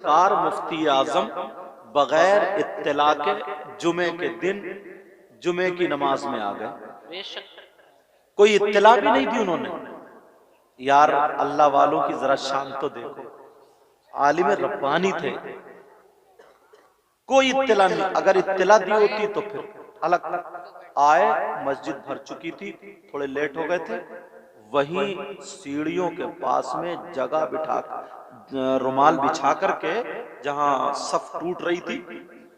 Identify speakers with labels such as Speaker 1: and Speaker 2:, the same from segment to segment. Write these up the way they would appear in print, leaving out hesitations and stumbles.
Speaker 1: सरकार मुफ्ती आजम बगैर इत्तला के जुमे के दिन जुमे की नमाज में आ गए। कोई इत्तला भी नहीं दी उन्होंने। यार अल्लाह वालों की जरा शान तो देखो, आलिम रब्बानी थे, कोई इत्तला नहीं। अगर इत्तला दी होती तो फिर अलग। आए, मस्जिद भर चुकी थी, थोड़े लेट हो गए थे, वहीं सीढ़ियों के पास में जगह बिठा, रुमाल बिछा करके, जहां सफ टूट रही थी,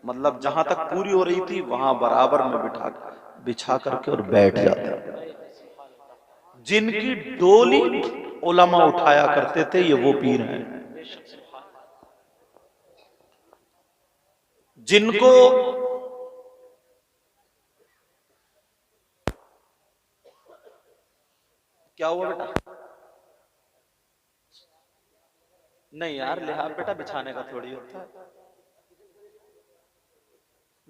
Speaker 1: मतलब जहां तक पूरी हो रही थी, वहां बराबर में बिछा करके और बैठ जाते। जिनकी डोली उलमा उठाया करते थे, ये वो पीर हैं जिनको क्या हुआ बेटा? नहीं यार, लिहाफ बेटा बिछाने का थोड़ी होता है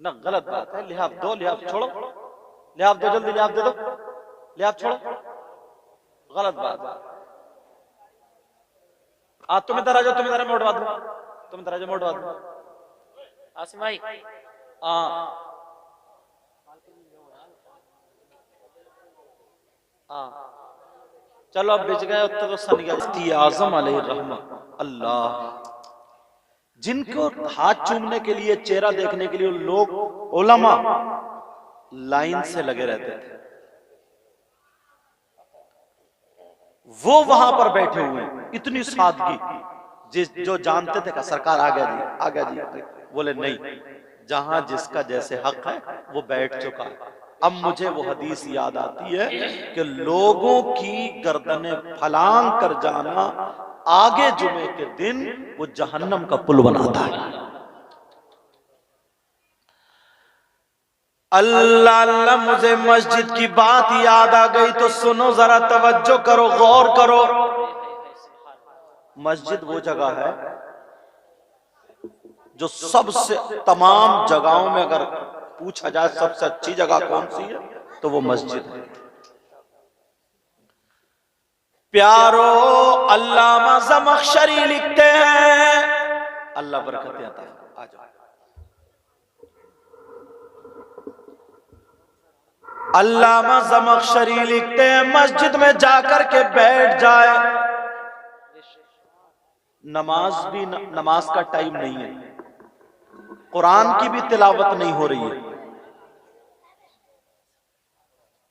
Speaker 1: ना, गलत बात है। लिहाफ दो, लिहाफ छोड़ो, लिहाफ दो, जल्दी लिहाफ दे दो, लिहाफ छोड़ो, गलत बात है। तुम इधर आ जाओ, तुम इधर मोड़वा दो, तुम इधर आ जाओ, मोड़वा दो। आसिम भाई, चलो अब बिच गए उत्तर तो सन गया। आजम अलैहिर्रहमा अल्लाह, जिनको हाथ चूमने के लिए, चेहरा देखने के लिए लोग उलमा लाइन से लगे रहते थे, वो वहां पर बैठे हुए, इतनी सादगी। जो जानते थे कि सरकार आ गया जी, आ गया जी, बोले नहीं, जहां जिसका जैसे हक है वो बैठ चुका है। अब मुझे वो हदीस याद आती है कि लोगों की गर्दनें फलांग कर जाना आगे जुमे के दिन वो जहन्नम का पुल बनाता है। अल्लाह अल्लाह, मुझे मस्जिद की बात याद आ गई, तो सुनो जरा, तवज्जो करो, गौर करो। मस्जिद वो जगह है जो सबसे, तमाम जगहों में अगर पूछा जाए सबसे अच्छी जगह कौन सी है, तो वो मस्जिद है। प्यारो, अल्लामा ज़मख़शरी लिखते हैं, अल्लाह बरकतें अता फरमाए। आ जाओ। अल्लामा ज़मख़शरी लिखते हैं, मस्जिद में जाकर के बैठ जाए, नमाज का टाइम नहीं है, कुरान की भी तिलावत नहीं हो रही है,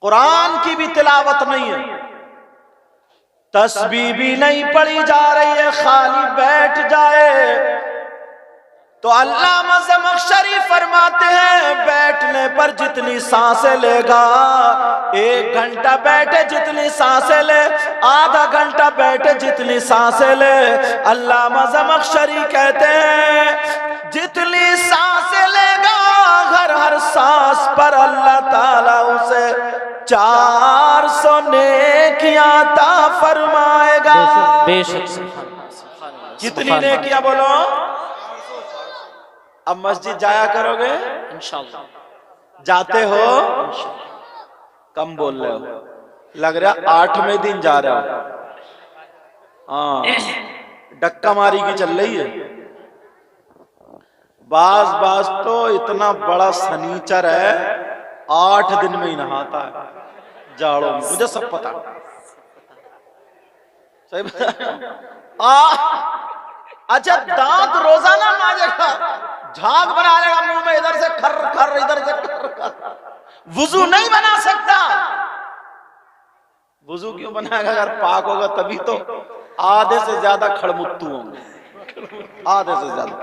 Speaker 1: कुरान की भी तिलावत नहीं है, तस्बीह भी नहीं पढ़ी जा रही है, खाली बैठ जाए तो अल्लामा ज़मख़शरी फरमाते हैं, बैठने पर जितनी सांसें लेगा, 1 घंटा बैठे जितनी सांसें ले, आधा घंटा बैठे जितनी सांसें ले, अल्लामा ज़मख़शरी कहते हैं जितनी सांसें लेगा, हर सांस पर अल्लाह ताला उसे 400 नेकियां अता फरमाएगा। कितनी नेकियां बोलो? अब मस्जिद जाया करोगे इंशाअल्लाह? जाते हो? कम बोल रहे हो, लग रहा 8वें दिन जा रहे हो। डक्का मारी की चल रही है। बाज तो इतना बड़ा सनीचर है, 8 दिन में ही नहाता है जाड़ों में, मुझे सब पता। सही बता। अच्छा, दांत रोजाना मांजेगा, झाग बना लेगा मुंह में, इधर से खर खर, इधर से खर खर, वुजू नहीं बना सकता। वुजू क्यों बनाएगा? अगर पाक होगा तभी तो। आधे से ज्यादा खड़मुत्तू होंगे, आधे से ज्यादा।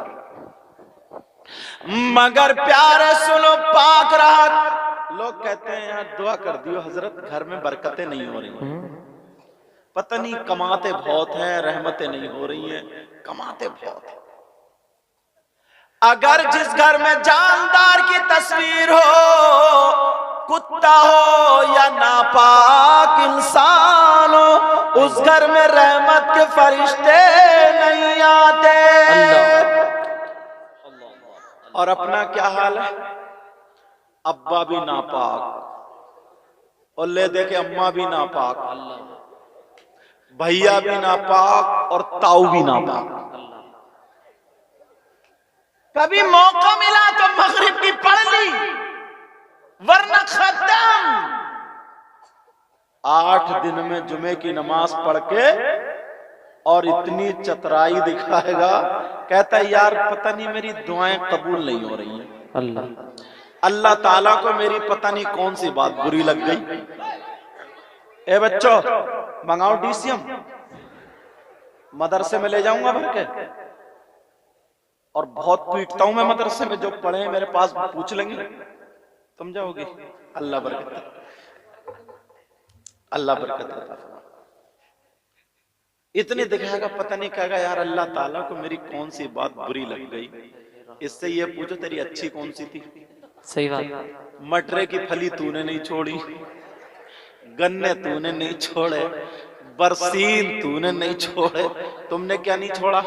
Speaker 1: मगर प्यारे सुनो, पाक रहा। लोग कहते हैं यार दुआ कर दियो हजरत, घर में बरकतें नहीं हो रही, पता नहीं कमाते बहुत हैं, रहमतें नहीं हो रही हैं, कमाते बहुत हैं। अगर जिस घर में जानदार की तस्वीर हो, कुत्ता हो या नापाक इंसान हो, उस घर में रहमत के फरिश्ते नहीं आते। और अपना क्या हाल है? अब्बा भी नापाक, और ले देखे अम्मा भी नापाक, भैया भी नापाक, और ताऊ भी नापाक। कभी मौका मिला तो मगरिब की पढ़ ली, वरना खत्म। 8 दिन में जुमे की नमाज पढ़ के और इतनी चतराई दिखाएगा, कहता है यार पता नहीं मेरी दुआएं कबूल नहीं हो रही हैं, अल्लाह ताला को मेरी पता नहीं कौन सी बात बुरी लग गई। ए बच्चों, मंगाओ डीसीएम, मदरसे में ले जाऊंगा भर के, और बहुत पीटता हूं मैं मदरसे में, जो पढ़े हैं मेरे पास पूछ लेंगे, समझाओगे? अल्लाह बरकत, अल्लाह बरकत। इतनी दिखाएगा, पता नहीं कहेगा यार अल्लाह ताला को मेरी कौन सी बात बुरी लग गई। इससे ये पूछो तेरी अच्छी कौन सी थी?
Speaker 2: सही बात।
Speaker 1: मटरे की फली तूने नहीं छोड़ी, गन्ने तूने नहीं छोड़े, बरसीन तूने नहीं छोड़े, तुमने क्या नहीं छोड़ा?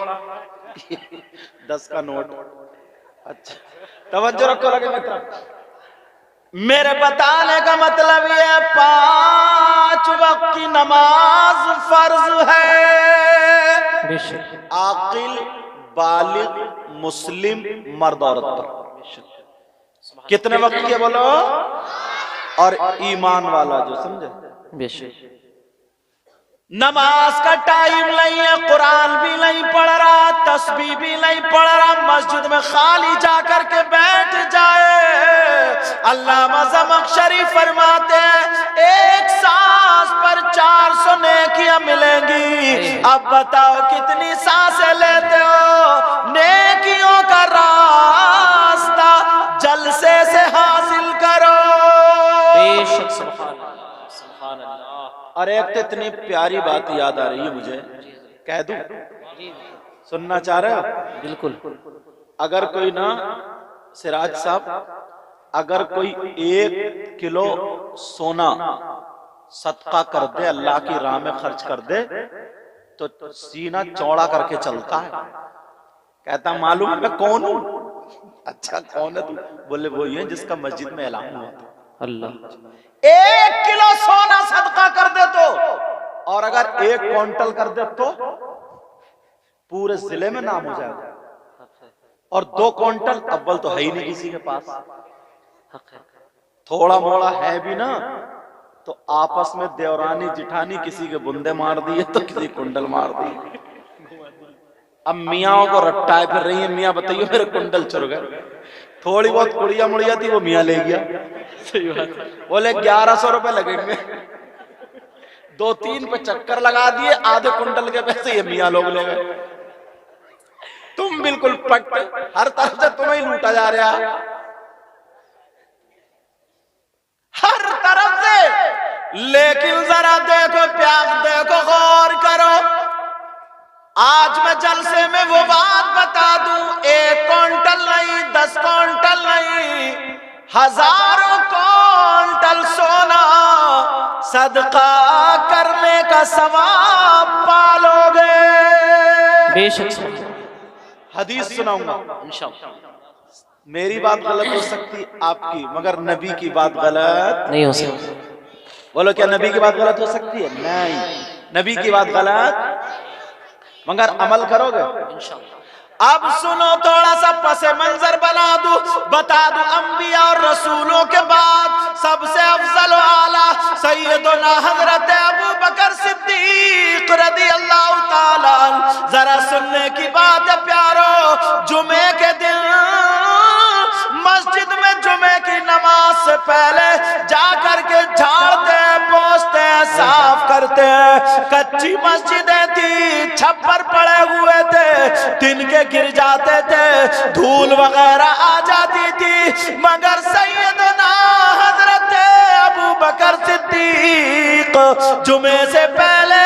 Speaker 1: 10 का नोट। अच्छा, तवज्जो रखो लगे मित्र। मेरे बताने का मतलब ये 5 वक्त की नमाज फर्ज है आकिल बालिग मुस्लिम मर्द औरत पर। कितने वक्त के बोलो? और ईमान वाला जो समझे।
Speaker 2: बेशक
Speaker 1: नमाज का टाइम नहीं है, कुरान भी नहीं पढ़ रहा, तस्बीह भी नहीं पढ़ रहा, मस्जिद में खाली जाकर के बैठ जाए। अल्लामा ज़मख़शरी फरमाते हैं एक सांस पर 400 नेकियां मिलेंगी। अब बताओ कितनी सांसें लेते हो? नेकियों का रास्ता जलसे से हासिल करो।
Speaker 2: बेशक सुभान अल्लाह, सुभान अल्लाह।
Speaker 1: और एक तो इतनी प्यारी बात याद आ रही है मुझे, कह दूं? सुनना चाह रहे हो?
Speaker 2: बिल्कुल।
Speaker 1: अगर कोई ना सिराज साहब, अगर कोई 1 किलो सोना सदका कर दे, अल्लाह की राह में खर्च कर दे, तो सीना चौड़ा करके चलता है। कहता मालूम है मैं कौन हूं? अच्छा कौन है तू? बोले वो ये जिसका मस्जिद में ऐलान हुआ था।
Speaker 2: अल्लाह।
Speaker 1: 1 किलो सोना सदका कर दे तो, और अगर 1 क्विंटल कर दे तो पूरे जिले में नाम हो जाएगा। और 2 क्विंटल अव्वल तो है ही नहीं किसी के पास, थोड़ा मोड़ा है भी ना, तो आपस में देवरानी जिठानी किसी के बुंदे मार दिए तो किसी कुंडल मार दिए। अब मियाँ को रट्टाए फिर रही है, मियाँ बताइए मेरे कुंडल चुर गए। थोड़ी बहुत कुड़िया मुड़िया थी वो मियाँ ले गया।
Speaker 2: सही बात।
Speaker 1: बोले 1100 रुपए लगेंगे, 2-3 पे चक्कर लगा दिए, आधे कुंटल के पैसे ये मियाँ लोग ले गए। तुम बिल्कुल पट, हर तरफ से तुम्हें ही लूटा जा रहा, हर तरफ से। लेकिन जरा देखो, प्यार देखो, गौर करो। आज मैं जलसे में वो बात बता दूं, 1 क्विंटल नहीं, 10 क्विंटल नहीं, हजारों क्विंटल सोना सदका करने का सवाब पालोगे।
Speaker 2: बेशक।
Speaker 1: हदीस सुनाऊंगा
Speaker 2: इंशाअल्लाह।
Speaker 1: मेरी बात गलत हो सकती आपकी, मगर नबी की बात गलत
Speaker 2: नहीं हो सकती।
Speaker 1: बोलो क्या नबी की बात गलत हो सकती है? नहीं, नबी की बात गलत, मगर अमल करोगे इंशाअल्लाह। अब सुनो, थोड़ा सा पसे मंजर बना दूं, बता दूं अंबिया और रसूलों के बाद सबसे अफजल आला सैयदना हजरत अबू बकर सिद्दीक रज़ियल्लाहु ताला। जरा सुनने की बात है प्यारो, जुमे के दिन मस्जिद में जुमे की नमाज से पहले जाकर के झाड़ते हैं, पोंछते हैं, साफ करते हैं। कच्ची मस्जिदें थी, छप्पर पड़े हुए थे, तिनके गिर जाते थे, धूल वगैरह आ जाती थी, मगर सैयदना हजरत अबू बकर सिद्दीक जुमे से पहले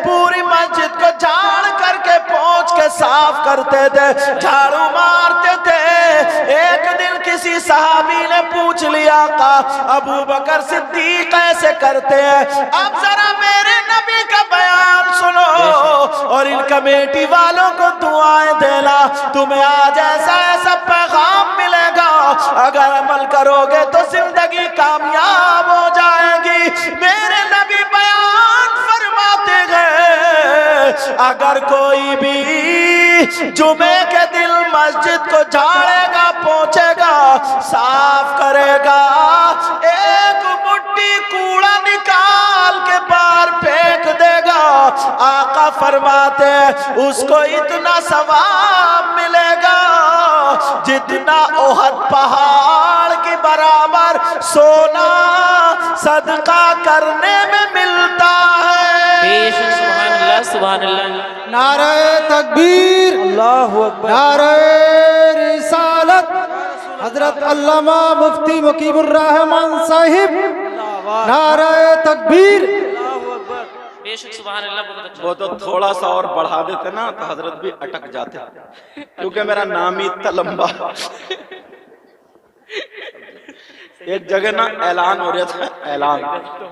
Speaker 1: पूरी मस्जिद को झाड़ करके पोंछ के साफ करते थे, झाड़ू मारते थे। एक दिन किसी सहाबी ने पूछ लिया का अबू बकर सिद्दीक ऐसे करते हैं? अब जरा मेरे नबी का बयान सुनो और इन कमेटी वालों को दुआएं देना, तुम्हें आज ऐसा ऐसा पैगाम मिलेगा, अगर अमल करोगे तो जिंदगी कामयाब हो जाएगी। मेरे नबी बयान फरमाते गए, अगर कोई भी जुमे के दिन मस्जिद को झाड़ेगा, पोंछेगा, साफ करेगा, एक मुट्ठी कूड़ा निकाल के बाहर फेंक देगा, आका फरमाते उसको इतना सवाब मिलेगा जितना ओहद पहाड़ के बराबर सोना सदका करने में मिलता है।
Speaker 2: बेशक सुभान अल्लाह, सुभान अल्लाह।
Speaker 3: नारे तकबीर,
Speaker 1: अल्लाहु अकबर।
Speaker 3: नारे रिसालत, हजरत अल्लामा मुफ्ती मुकीबुर रहमान साहिब, नारे तकबीर।
Speaker 2: बेशक सुभान अल्लाह। बहुत अच्छा।
Speaker 1: वो तो थोड़ा सा और बढ़ा देते ना तो हजरत भी अटक जाते, क्योंकि मेरा नाम ही इतना लंबा। एक जगह ना ऐलान हो रहा था, ऐलान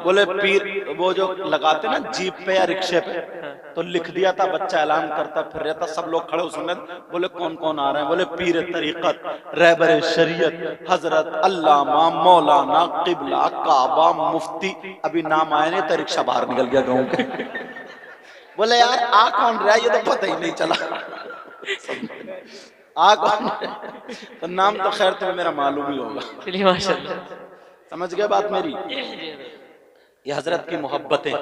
Speaker 1: बोले पीर, वो जो लगाते ना जीप पे या रिक्शे पे, तो लिख दिया था, बच्चा ऐलान करता फिर रहता, सब लोग खड़े सुने, बोले कौन कौन आ रहे हैं, बोले पीर तरीकत, रहबर शरीयत, हजरत अल्लामा मौलाना किबला काबा मुफ्ती। अभी नाम आए नहीं तो रिक्शा बाहर निकल गया गाँव के। बोले यार आ कौन रहा, ये तो पता ही नहीं चला आ कौन। तो नाम तो खैर तुम्हें मेरा मालूम ही होगा।
Speaker 2: चलिए माशाअल्लाह,
Speaker 1: समझ गए बात मेरी। ये हजरत की मोहब्बतें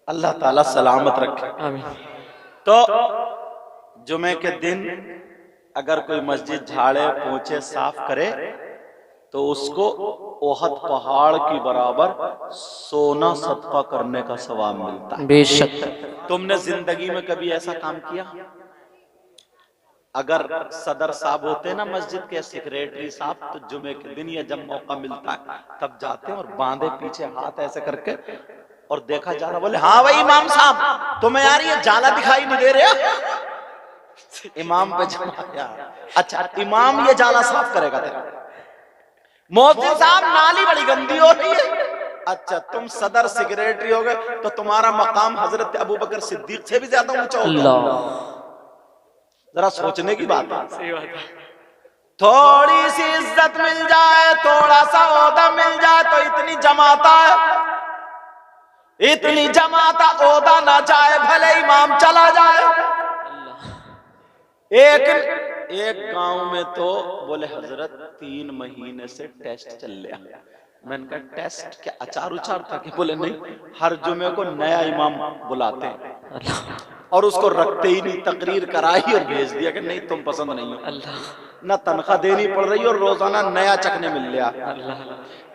Speaker 1: अल्लाह ताला सलामत रखे।
Speaker 2: आमीन।
Speaker 1: तो जुमे के दिन अगर कोई मस्जिद झाड़े, पोंछे, साफ करे तो उसको ओहद पहाड़ की बराबर सोना सदका करने का सवाब मिलता है।
Speaker 2: बेशक।
Speaker 1: तुमने जिंदगी में कभी ऐसा काम किया? अगर सदर साहब होते हैं ना मस्जिद के, सेक्रेटरी साहब, तो जुमे के दिन या जब मौका मिलता है तब जाते हैं और बांधे पीछे हाथ ऐसे करके और देखा जा रहा, बोले हाँ भाई इमाम साहब तुम्हें यार ये जाला दिखाई नहीं दे रहा? इमाम पे जमाया, अच्छा इमाम ये जाला साफ करेगा तेरा। मोहसिन साहब नाली बड़ी गंदी हो रही है, अच्छा तुम सदर सेक्रेटरी हो गए तो तुम्हारा मकाम हजरत अबू बकर सिद्दीक से भी ज्यादा ऊंचा होगा। जरा सोचने की बात है।
Speaker 2: सही बात है।
Speaker 1: थोड़ी सी इज्जत मिल जाए, थोड़ा सा ओहदा मिल जाए तो इतनी जमाता है, इतनी जमाता ओहदा ना जाए भले इमाम चला जाए। एक गांव में तो बोले हजरत 3 महीने से टेस्ट चल रहा। मैंने कहा टेस्ट क्या अचार उचार था? कि बोले नहीं, हर जुमे को नया इमाम बुलाते हैं और उसको रखते ही नहीं, तकरीर कराई और भेज दिया कि नहीं तुम पसंद नहीं हो। न तनख्वाह देनी पड़ रही और रोजाना नया चखने मिल रहा,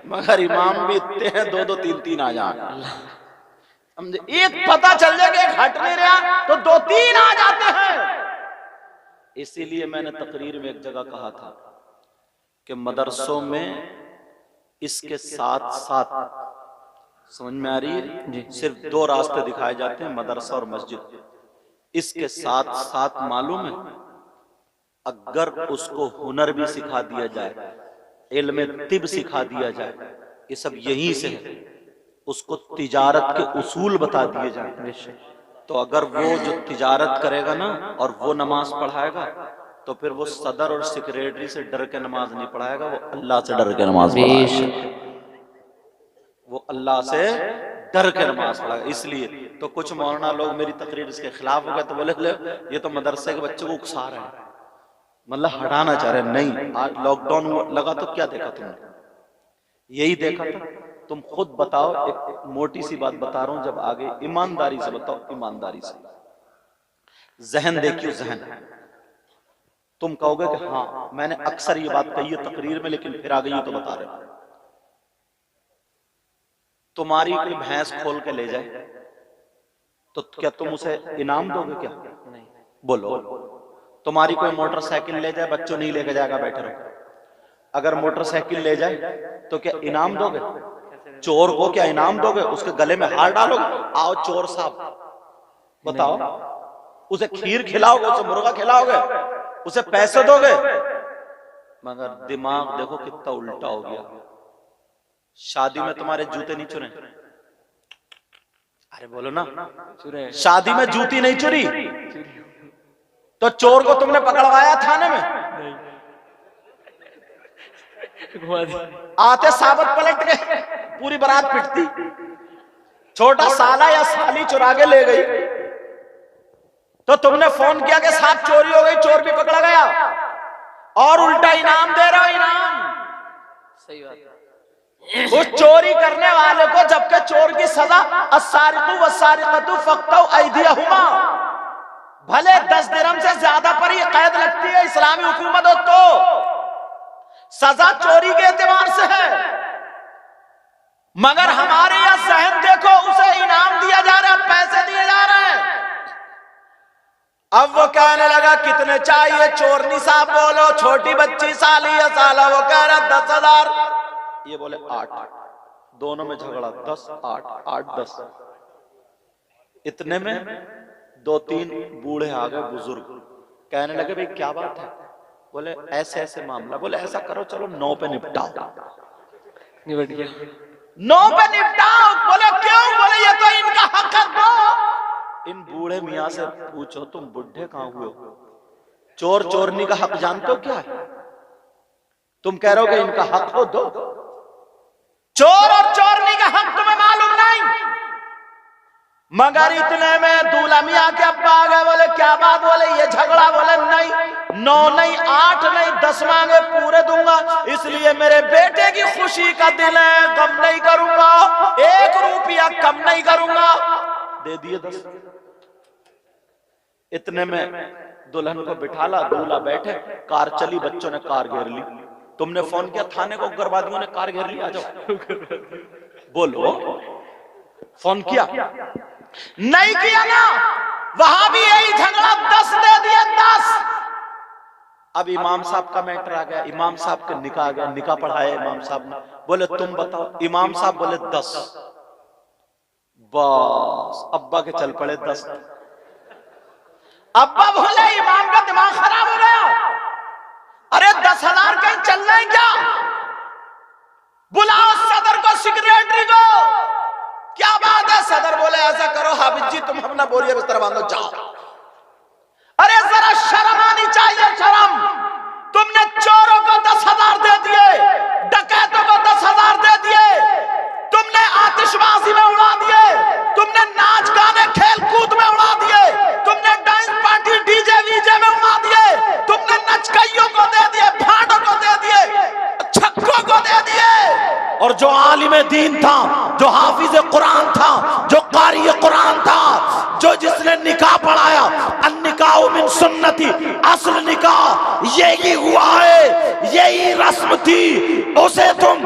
Speaker 1: मगर इमाम भी इतने हैं 2-2 3-3 आ जाए। समझे? एक पता चल जाए कि एक हट नहीं रहा तो 2-3 आ जाते हैं। इसीलिए मैंने तकरीर में एक जगह कहा था कि मदरसों में इसके साथ साथ, समझ में आ रही है, सिर्फ 2 रास्ते दिखाए जाते हैं, मदरसा और मस्जिद। इसके साथ साथ मालूम है अगर उसको हुनर भी सिखा दिया जाए, इल्म तिब सिखा दिया जाए, ये सब यहीं से है, उसको तिजारत के उसूल बता दिए जाए, तो अगर वो जो तिजारत करेगा ना और वो नमाज पढ़ाएगा तो फिर वो सदर और सेक्रेटरी से डर के नमाज नहीं पढ़ाएगा, वो अल्लाह से डर के नमाज पढ़ाएगा। वो अल्लाह से डर के नमाज पढ़ाएगा। इसलिए तो कुछ मौलाना लोग मेरी तकरीर इसके खिलाफ हो गए तो बोले ये तो मदरसे के बच्चों को उकसा रहे हैं, मतलब हटाना चाह रहे। नहीं, आज लॉकडाउन लगा तो क्या देखा तुमने? यही देखा था। तुम खुद बताओ, एक मोटी सी बात बता रहा हूं, जब आगे ईमानदारी से बताओ, ईमानदारी से, जहन देखियो जहन। तुम कहोगे कि हाँ मैंने अक्सर ये बात कही है तकरीर में, लेकिन फिर आ गई तो बता रहे हो। तुम्हारी कोई भैंस खोल के ले जाए तो क्या तुम उसे इनाम दोगे? क्या नहीं, बोलो। तुम्हारी कोई मोटरसाइकिल ले जाए, बच्चों नहीं लेके जाएगा, बैठे रहो। अगर मोटरसाइकिल ले जाए तो क्या इनाम दोगे? चोर को क्या इनाम दोगे? उसके गले में हार डालोगे, आओ चोर साहब, बताओ? उसे खीर खिलाओगे, उसे मुर्गा खिलाओगे, उसे पैसे दोगे? मगर दिमाग देखो कितना उल्टा हो गया। शादी में तुम्हारे जूते नहीं चुरे? अरे बोलो ना, शादी में जूती नहीं चुरी तो चोर को तुमने पकड़वाया थाने में? आते साबत पलट गए, पूरी बारात पिटती। छोटा साला या साली चुरा के ले गई तो तुमने फोन किया कि साहब चोरी हो गई, चोर भी पकड़ा गया, और उल्टा इनाम दे रहे हो, इनाम।
Speaker 2: सही बात।
Speaker 1: उस चोरी करने वाले को, जबकि चोर की सजा अस्सारिकु वस्सारिकतु फक्तौ ऐदियहुमा, भले 10 दिरहम से ज्यादा पर ही कैद लगती है इस्लामी हुकूमत हो तो सजा चोरी के एतबार से है, मगर हमारे यहां जहन देखो, उसे इनाम दिया जा रहा है, पैसे दिए जा रहे हैं। अब वो कहने लगा कितने चाहिए, चोरनी साहब बोलो, छोटी बच्ची साली या साला, वो कह रहा 10,000, ये बोले 8, दोनों में झगड़ा, 10 8 8 10। इतने में 2-3 बूढ़े आ गए, बुजुर्ग, कहने लगे भाई क्या बात है, बोले ऐसे ऐसे मामला, बोले ऐसा करो चलो 9 पे निपटाओ, 9 पे निपटाओ। बोले क्यों, बोले ये तो इनका हक है, दो। इन बूढ़े मियाँ से पूछो तुम बुढ़े कहां हुए हो, चोर चोरनी का हक जानते हो क्या है, तुम कह रहे हो कि इनका हक हो, दो। चोर और चोरनी का हक तुम्हें मालूम नहीं। मगर इतने में दूल्हा मियाँ के अब्बा आ गए, बोले क्या बात, बोले ये झगड़ा, बोले नहीं 9 नहीं 8 नहीं 10 मांगे पूरे दूंगा, इसलिए मेरे बेटे की खुशी का दिल है, कम नहीं करूंगा, 1 रुपया कम नहीं करूंगा। दे दिए 10। इतने में दुल्हन को बिठाला, दूल्हा बैठे, कार चली, बच्चों ने कार घेर ली। तुमने फोन किया थाने को, उग्रवादियों ने कार घेर ली, आ जाओ, बोलो, फोन किया नहीं किया ना, वहां भी यही झगड़ा, 10 दे दिए 10। अब इमाम साहब का मैटर आ गया, इमाम साहब के निकाह आ गया, निकाह पढ़ाया इमाम साहब ने, बोले तुम बताओ, इमाम साहब बोले 10, बस अब्बा के चल पड़े 10। अब्बा बोले इमाम का दिमाग खराब हो गया, अरे 10,000 कहीं चल रहे क्या, बुलाओ सदर को, सेक्रेटरी को, क्या बात है। सदर बोले ऐसा करो हाफिज जी, तुम अपना बोरिया बिस्तर बांधो, जाओ। अरे जरा शर्म आनी चाहिए, शर्म। तुमने चोरों को 10,000 दे दिए, डकैतों को 10,000 दे दिए, तुमने आतिशबाजी में उड़ा दिए, तुमने नाच गाने खेल कूद में उड़ा दिए, तुमने डांस पार्टी डीजे वीजे में उड़ा दिए, तुमने नचकइयों को दे दिए, भाड़ों को दे दिए, छक्कों को दे दिए। और जो आलिम दीन था, जो हाफिज कुरान था, जो कारी कुरान था, जो जिसने निकाह पढ़ाया, अन्निकाह मिन सुन्नती, असल निकाह यही हुआ है, यही रस्म थी, उसे तुम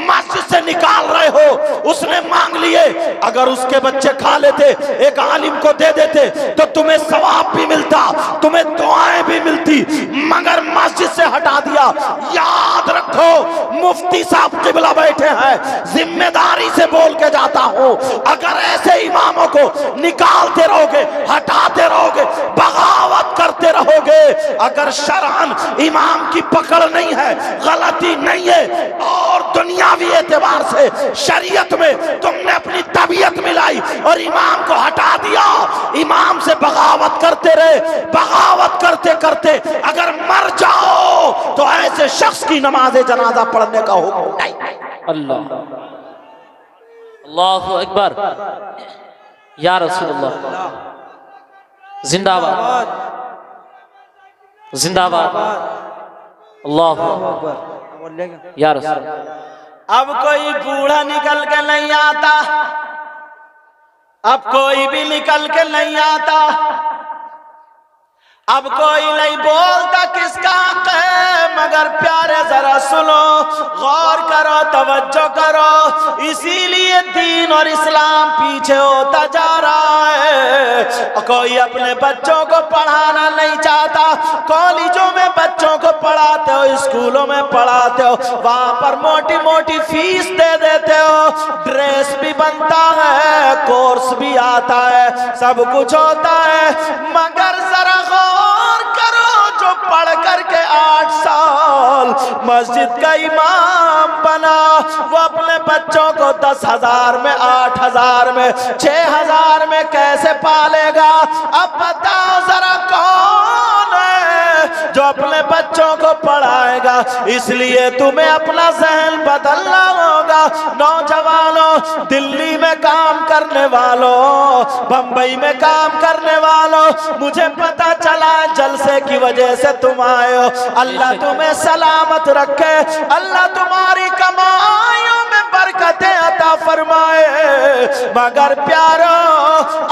Speaker 1: मस्जिद से निकाल रहे हो। उसने मांग लिए, अगर उसके बच्चे खा लेते, एक आलिम को दे देते, तो तुम्हें सवाब भी मिलता, तुम्हें दुआएं भी मिलती, मगर मस्जिद से हटा दिया। याद रखो, मुफ्ती साहब किबला बैठे हैं, जिम्मेदारी से बोल के जाता हूं, अगर ऐसे इमामों को निकालते रहोगे, हटाते रहोगे, बगावत करते रहोगे, अगर शरअन इमाम की पकड़ नहीं है, गलती नहीं है, और दुनियावी एतबार से शरीयत में तुमने अपनी तबीयत मिलाई और इमाम को हटा दिया, इमाम से बगावत करते रहे, बगावत करते करते अगर मर जाओ तो ऐसे शख्स की नमाज जनाजा पढ़ने का हुक्म नहीं।
Speaker 2: अल्लाह, अल्लाहु अकबर, या रसूलुल्लाह, जिंदाबाद जिंदाबाद, अल्लाहु अकबर, या रसूल।
Speaker 1: अब कोई बूढ़ा निकल के नहीं आता, अब कोई भी निकल के नहीं आता, अब कोई नहीं बोलता किसका हक है, मगर प्यारे जरा सुनो, गौर करो, तवज्जो करो, इसीलिए दीन और इस्लाम पीछे होता जा रहा है। कोई अपने बच्चों को पढ़ाना नहीं चाहता, कॉलेजों में बच्चों को पढ़ाते हो, स्कूलों में पढ़ाते हो, वहां पर मोटी मोटी फीस दे देते हो, ड्रेस भी बनता है, कोर्स भी आता है, सब कुछ होता है, मगर जरा गौर करो, जो पढ़ करके 8 साल मस्जिद का इमाम बना, वो अपने बच्चों को 10,000 में, 8,000 में, 6,000 में कैसे पालेगा? अब बताओ जरा कौन है जो अपने बच्चों को पढ़ाएगा? जाएगा। इसलिए तुम्हें अपना जहन बदलना होगा। नौजवानों, दिल्ली में काम करने वालों, बंबई में काम करने वालों, मुझे पता चला जलसे की वजह से तुम आए हो। अल्लाह तुम्हें सलामत रखे, अल्लाह तुम्हारी कमाइयों में बरकतें अता फरमाए। मगर प्यारो,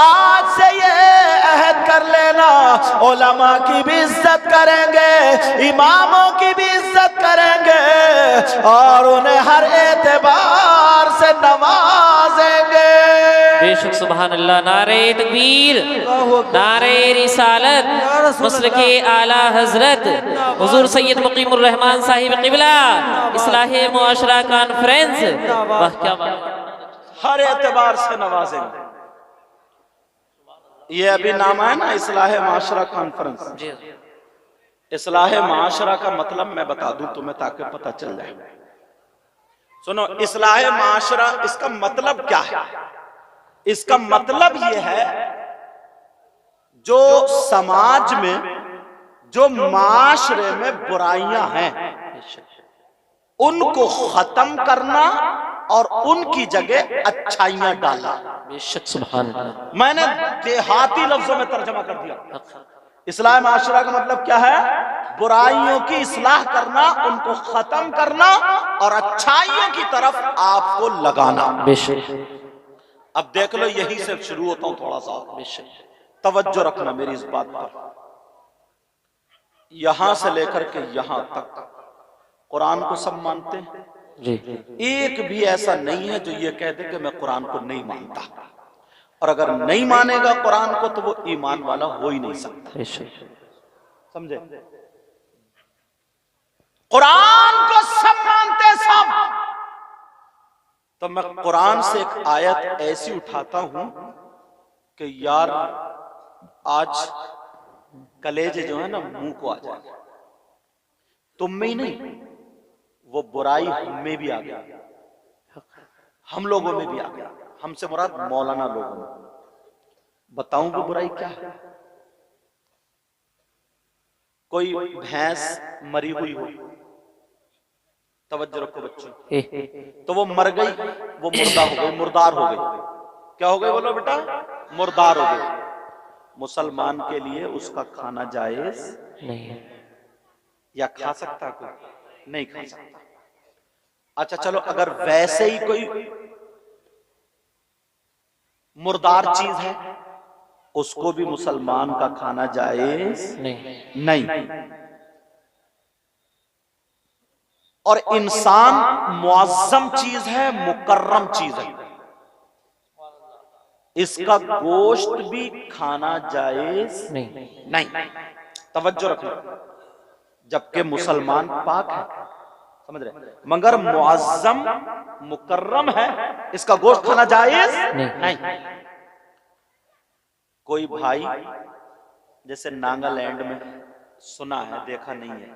Speaker 1: आज से ये अहद कर लेना, उलमा की भी इज्जत करेंगे, इमामों की भी इज्जत करेंगे और उन्हें हर एतबार से नवाजेंगे।
Speaker 2: बेशक सुभान अल्लाह। नारे तकबीर, नारे रिसालत, मसलके आला हजरत हुजूर सैयद मुकीमुर रहमान साहिब क़िबला, इस्लाहे मुआशरा कॉन्फ्रेंस। वाह क्या बात,
Speaker 1: हर एतबार से नवाजेंगे। ये अभी नाम है ना, इस्लाहे मुआशरा कॉन्फ्रेंस।
Speaker 2: जी
Speaker 1: इस्लाहे मुआशरा का मतलब मैं बता दूं तुम्हें ताकि पता चल जाए। सुनो, इस्लाहे मुआशरा इसका मतलब क्या है? इसका मतलब ये है, जो समाज में, जो माशरे में बुराइयां हैं, उनको खत्म करना और उनकी जगह अच्छाइयां डालना।
Speaker 2: बेशक सुभान अल्लाह।
Speaker 1: मैंने देहाती लफ्जों में तर्जमा कर दिया। इस्लाह माशरा का मतलब क्या है? बुराइयों की इस्लाह करना, उनको खत्म करना और अच्छाइयों की तरफ आपको लगाना।
Speaker 2: बेशक।
Speaker 1: अब देख लो, यही से शुरू होता हूं थोड़ा सा।
Speaker 2: बेशक
Speaker 1: तवज्जो रखना मेरी इस बात पर। यहां से लेकर के यहां तक कुरान को सब मानते हैं
Speaker 2: जी।
Speaker 1: एक भी ऐसा नहीं है जो ये कह दे कि मैं कुरान को नहीं मानता। और अगर नहीं मानेगा कुरान को तो वो ईमान वाला हो ही नहीं सकता। समझे? कुरान को सब मानते सब। तो मैं कुरान से एक आयत ऐसी उठाता हूं कि यार आज कलेजे जो है ना मुंह को आ जाए। तुम में ही नहीं, वो बुराई हम में भी आ गया, हम लोगों में भी आ गया। हमसे मुराद मौलाना लोगों में। बताऊं वो बुराई क्या है? कोई भैंस मरी हुई हो, तवज्जो रखो बच्चों, तो वो मर गई, वो मुर्दा हो गई, मुर्दार हो गई। क्या हो गई बोलो बेटा? मुर्दार हो गई। मुसलमान के लिए उसका खाना जायज
Speaker 2: नहीं है।
Speaker 1: या खा सकता कोई? नहीं खा सकता। अच्छा चलो, अगर वैसे ही कोई मुर्दार चीज है, उसको भी मुसलमान का खाना जायज नहीं। और इंसान मुअज्जम चीज है, मुकर्रम चीज है, इसका गोश्त भी खाना जायज नहीं। तवज्जो रखना। जबकि मुसलमान पाक है, समझ रहे, मगर मुअज्जम मुकर्रम है, इसका गोश्त खाना जायज नहीं। कोई भाई जैसे नागालैंड में, सुना है, देखा नहीं है,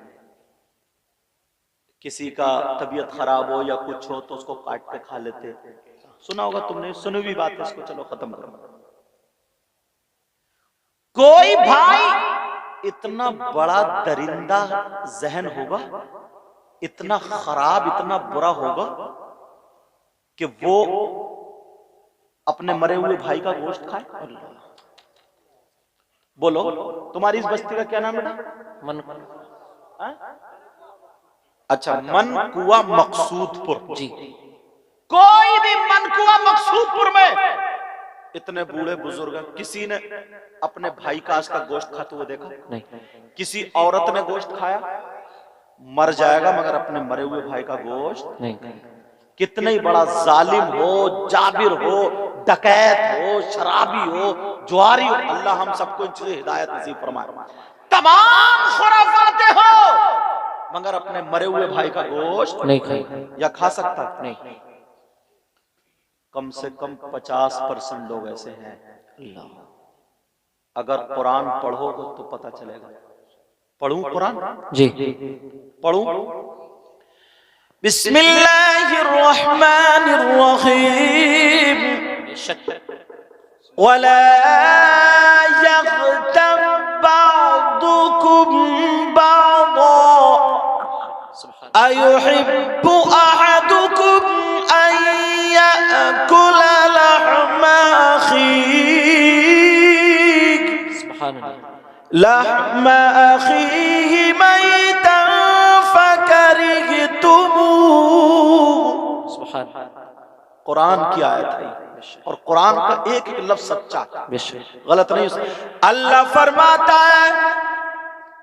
Speaker 1: किसी का तबीयत खराब हो या कुछ हो तो उसको काट के खा लेते। सुना होगा तुमने, सुनी भी बात है, इसको चलो खत्म करो। कोई भाई इतना बड़ा दरिंदा जहन होगा, इतना खराब, इतना बुरा होगा कि वो अपने मरे हुए भाई का गोश्त खाए? बोलो, तुम्हारी इस बस्ती का क्या नाम है बेटा? अच्छा, मनकुआ मकसूदपुर जी। कोई भी मनकुआ मकसूदपुर में इतने बूढ़े बुजुर्ग, किसी ने अपने भाई का आज का गोश्त खाते हुए देखा? नहीं। किसी औरत ने गोश्त खाया? मर जाएगा मगर अपने मरे हुए भाई का गोश्त नहीं। कितना ही बड़ा जालिम हो, जाबिर हो, डकैत हो, शराबी हो, जुआरी हो, अल्लाह हम सबको इन चीजें हिदायत नसीब फरमाए। तमाम खुराफाते हो मगर अपने मरे हुए भाई का गोश्त नहीं खाए या खा सकता? नहीं। कम से कम 50% लोग ऐसे हैं। अगर कुरान पढ़ोगे तो पता चलेगा। पढ़ूं कुरान? जी पढ़ूं। बिस्मिल्लाहिर्रहमानिर्रहीम। वला यग़्तब बादुकुम बादा। अयुहिब्बु अहदुकुम अन यअकुल लहमा अखीह लहमा अखीहि मैतन फकरिहतुमूह। कुरान की आयत है और कुरान का एक एक लफ्ज सच्चा, गलत नहीं। अल्लाह फरमाता है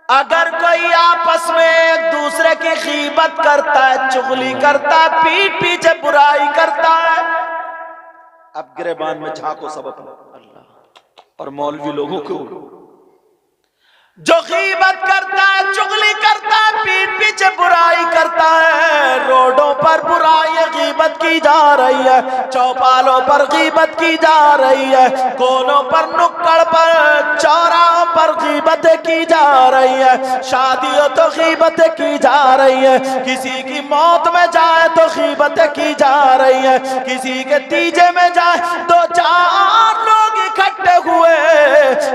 Speaker 1: अगर कोई आपस में एक दूसरे की गीबत करता है, चुगली करता है, पीठ पीछे बुराई करता है, अब गिरेबान में झांको सब अपने और मौलवी लोगों को, जो गीबत करता है, चुगली करता है, पीठ पीछे बुराई करता है, रोडों पर बुराई गीबत की जा रही है, चौपालों पर गीबत की जा रही है, कोनों पर, नुक्कड़ पर, चौराहों पर गीबतें की जा रही है, शादियों तो गीबतें की जा रही है, किसी की मौत में जाए तो गीबतें की जा रही है, किसी के तीजे में जाए तो 4 लोग इकट्ठे हुए,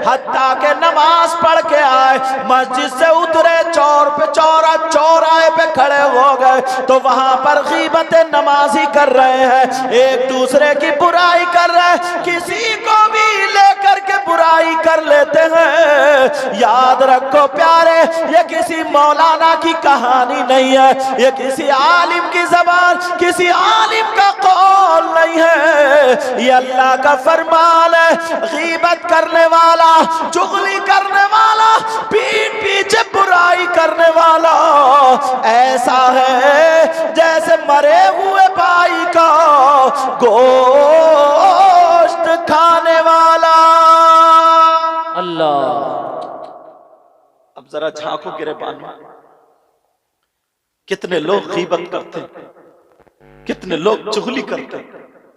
Speaker 1: हत्ता के नमाज पढ़ के आए, मस्जिद से उतरे, चौराहे पे खड़े हो गए तो वहां पर गीबतें नमाजी कर रहे हैं, एक दूसरे की बुराई कर रहे हैं, किसी को भी लेकर के बुराई कर लेते हैं। याद रखो प्यारे, ये किसी मौलाना की कहानी नहीं है, ये किसी आलिम की ज़बान, किसी आलिम का कौल नहीं है, ये अल्लाह का फरमान है। गीबत करने वाला, चुगली करने वाला, पीठ पीछे बुराई करने वाला ऐसा है जैसे मरे हुए भाई का गोश्त खाने वाला।
Speaker 2: अल्लाह।
Speaker 1: अब जरा झांको गिरेबान में, कितने लोग गीबत करते हैं, कितने लोग चुगली करते हैं।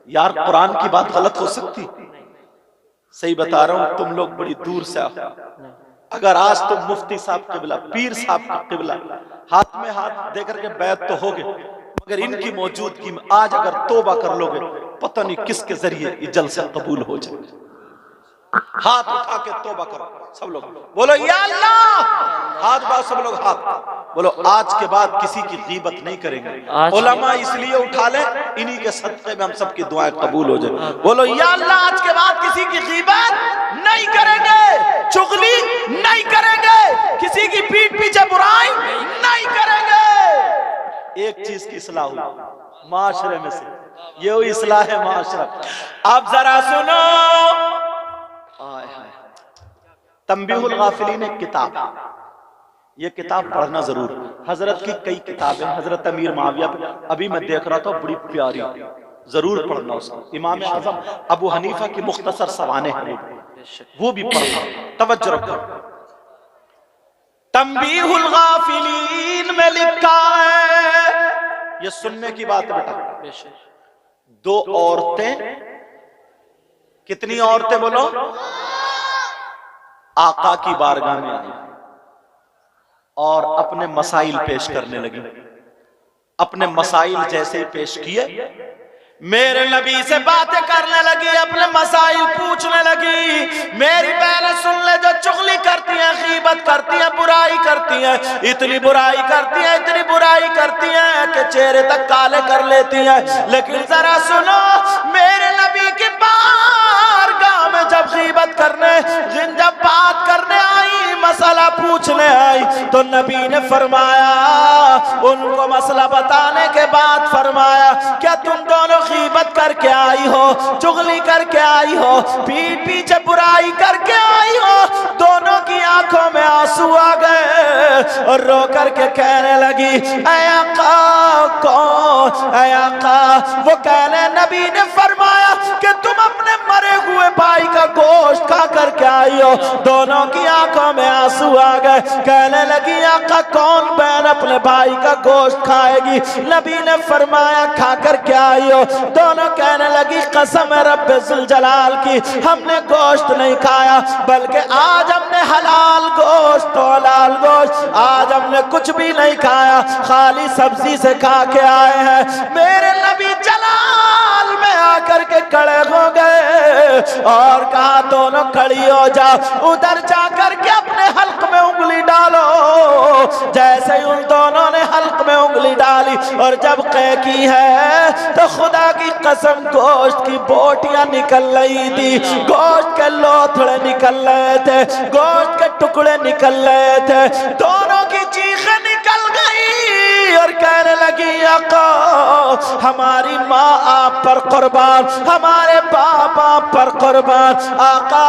Speaker 1: यार कुरान की बात गलत हो सकती? सही बता रहा हूं, तुम लोग बड़ी दूर से आओ। अगर आज तुम मुफ्ती साहब किबला, पीर साहब का किबला हाथ में हाथ देकर के बैत तो होगे, मगर इनकी मौजूदगी में आज अगर तौबा कर लोगे, पता नहीं किसके जरिए ये जलसा कबूल हो जाए। हाथ उठा के तौबा करो सब लोग, बोलो या अल्लाह, हाथ उठाओ सब लोग, हाथ बोलो, आज के बाद किसी की गीबत नहीं करेंगे। उलमा इसलिए उठा ले, इन्हीं के सदक़े में हम सबकी दुआएं कबूल हो जाए। बोलो या अल्लाह, आज के बाद किसी की गीबत नहीं करेंगे, चुगली नहीं करेंगे, किसी की पीठ पीछे बुराई नहीं करेंगे। एक चीज की इस्लाह हुई माशरे में से, ये हुई इस्लाह है माशरा। अब जरा सुनो, तंबीहुल गाफिलीन एक किताब, ये किताब पढ़ना जरूर। हजरत की कई किताबें, हजरत अमीर माविया पे अभी मैं देख रहा था, बड़ी प्यारी, जरूर पढ़ना उसको। इमाम आजम अबू हनीफा की मुख्तसर सवाने हैं, वो भी पढ़ना, तवज्जो रखो। तंबीहुल गाफिलीन में लिखा है, ये सुनने की बात है बेटा। 2 औरतें, कितनी औरतें बोलो, आका की बारगाह में आई और अपने मसाइल पेश करने लगी। अपने मसाइल जैसे ही पेश किए, मेरे नबी से बातें करने लगी, अपने मसाइल पूछने लगी। मेरी बहनें सुन ले, जो चुगली करती हैं, गीबत करती हैं, बुराई करती हैं, इतनी बुराई करती हैं, इतनी बुराई करती हैं कि चेहरे तक काले कर लेती हैं। लेकिन जरा सुनो, मेरे नबी की बारगाह में जब गीबत करने, जब बात करने आई, मसला पूछने आई, तो नबी ने फरमाया, उनको मसला बताने के बाद फरमाया, क्या तुम दोनों गीबत करके आई हो, चुगली करके आई हो, पीठ पीछे बुराई करके आई हो? दोनों की आंखों में आंसू आ गए और रो करके कहने लगी, ऐ आका कौन, ऐ आका? वो कहने, नबी ने फरमाया कि तुम अपने मरे हुए भाई का गोश्त खा करके आई हो। दोनों की आंखों में आंसू आ गए, कहने लगी, आका कौन बहन अपने भाई का गोश्त खाएगी? नबी ने फरमाया, खा करके आई हो? दोनों कहने लगी, कसम है रब्बे जुल जलाल की, हमने गोश्त नहीं खाया, बल्कि आज हमने हलाल गोश्त, तो हलाल गोश्त, आज हमने कुछ भी नहीं खाया, खाली सब्जी से खा के आए हैं। मेरे नबी जलाल में आकर के खड़े हो गए और कहा, दोनों खड़ी हो जाओ, उधर जाकर के अपने हल्क में उंगली डालो। जैसे ही उन दोनों ने हल्क में उंगली डाली और जब कै की है तो खुदा की कसम गोश्त की बोटियां निकल रही थी, गोश्त के लोथड़े निकल रहे थे, गोश्त के टुकड़े निकल रहे थे, दोनों की चीखें निकल गई और कहने लगी आका हमारी माँ आप पर कुर्बान, हमारे बाप आप पर कुर्बान, आका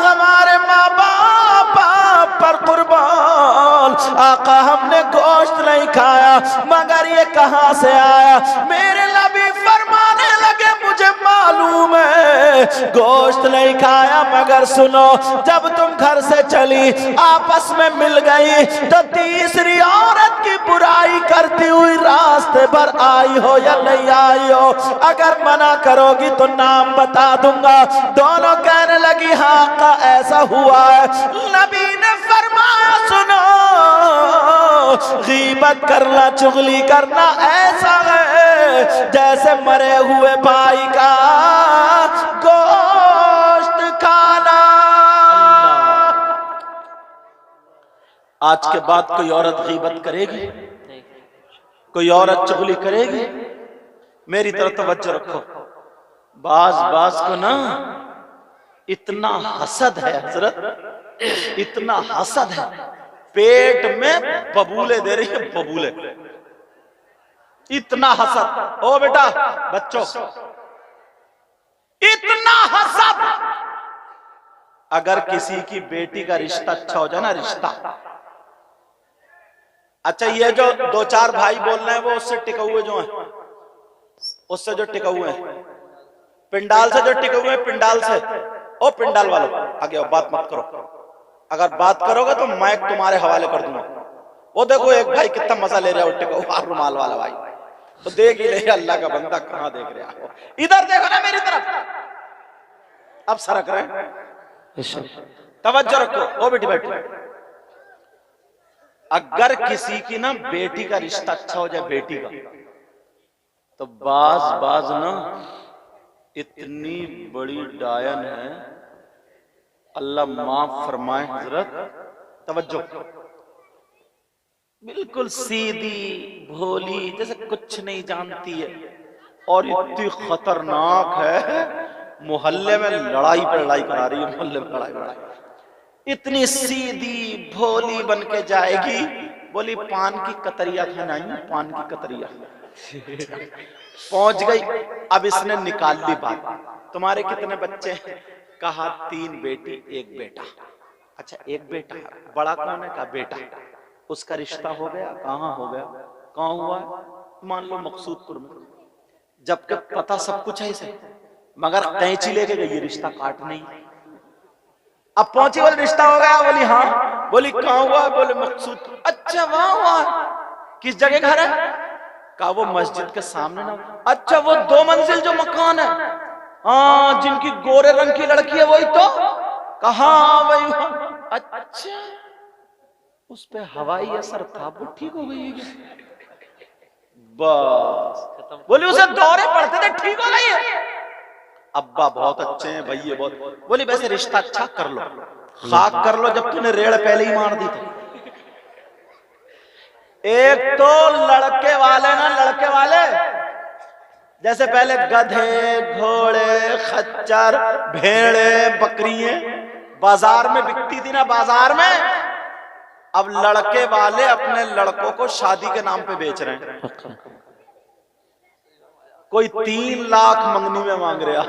Speaker 1: हमारे माँ बाप आप पर कुर्बान, आका हमने गोश्त नहीं खाया मगर ये कहां से आया। मेरे नबी फरमाने लगे मुझे मालूम है गोश्त नहीं खाया मगर सुनो जब तुम घर से चली आपस में मिल गई तो तीसरी औरत की बुराई करती हुई रास्ते पर आई हो या नहीं आई हो, अगर मना करोगी तो नाम बता दूंगा। दोनों कहने लगी हाँ का ऐसा हुआ है। नबी ने फरमाया सुनो गीबत करना चुगली करना ऐसा है जैसे मरे हुए भाई का गोश्त खाना। आज के बाद कोई औरत गीबत करेगी, कोई औरत चुगली करेगी, मेरी तरफ तवज्जो रखो। बाज बाज को ना इतना हसद है हजरत, इतना हसद है, पेट में बबूले दे रही है, बबूले, इतना हसद। ओ बेटा बच्चों इतना हसद। अगर किसी की बेटी का रिश्ता अच्छा हो जाए ना, रिश्ता अच्छा, ये जो दो चार भाई बोल रहे हैं वो उससे टिके हुए जो हैं, उससे जो टिके हुए हैं, पिंडाल से जो टिके हुए हैं, पिंडाल से, ओ पिंडाल वालों आगे बात मत करो, अगर बात करोगे तो मैं तुम्हारे हवाले कर दूंगा। वो देखो एक भाई कितना मजा ले रहा है, टिका हुआ रुमाल वाला भाई, तो देख ही ले अल्लाह का बंदा कहां देख रहा हो, इधर देखो ना मेरी तरफ। अब सरक रहे, तवज्जो रखो। ओ बेटी बैठो, अगर किसी की ना बेटी का रिश्ता अच्छा हो जाए, बेटी का, तो बाज बाज ना इतनी बड़ी डायन है, अल्लाह माफ फरमाए हजरत। तवज्जो, बिल्कुल सीधी भोली जैसे कुछ नहीं जानती है और इतनी खतरनाक है, मोहल्ले में लड़ाई पर लड़ाई करा रही है, मोहल्ले में लड़ाई, इतनी सीधी भोली बन के जाएगी। बोली पान की कतरिया खाना, पान की कतरिया पहुंच गई। अब इसने निकाल ली बात, तुम्हारे कितने बच्चे हैं? कहा 3 बेटी 1 बेटा। अच्छा 1 बेटा, बड़ा कौन है? कहा बेटा। उसका रिश्ता हो गया? कहाँ हो गया? कहाँ हुआ? मान लो मकसूदपुर में। जबकि पता सब कुछ है इसे, मगर कैंची लेके गई रिश्ता काट नहीं। अब पहुंची, बोले रिश्ता हो गया? बोली हाँ। बोली कहाँ हुआ? बोले मकसूद। अच्छा वहां हुआ, किस जगह घर है? कहा वो मस्जिद के सामने ना। अच्छा वो 2 मंजिल जो मकान है, हाँ जिनकी गोरे रंग की लड़की है वही तो? कहा वही। अच्छा उस पे हवाई असर था, वो ठीक हो गई बस। बोली उसे दौरे पड़ते थे, ठीक हो गई है। अब्बा बहुत अच्छे हैं, भैया बहुत। बोली वैसे रिश्ता अच्छा कर लो, खाक कर लो, जब तूने रेड़ पहले ही मार दी थी। एक तो लड़के वाले ना, लड़के वाले जैसे पहले गधे घोड़े खच्चर भेड़े बकरियां बाजार में बिकती थी ना, बाजार में, अब लड़के वाले अपने लड़कों को शादी के नाम पे बेच रहे हैं। कोई 3 लाख मंगनी में मांग रहा,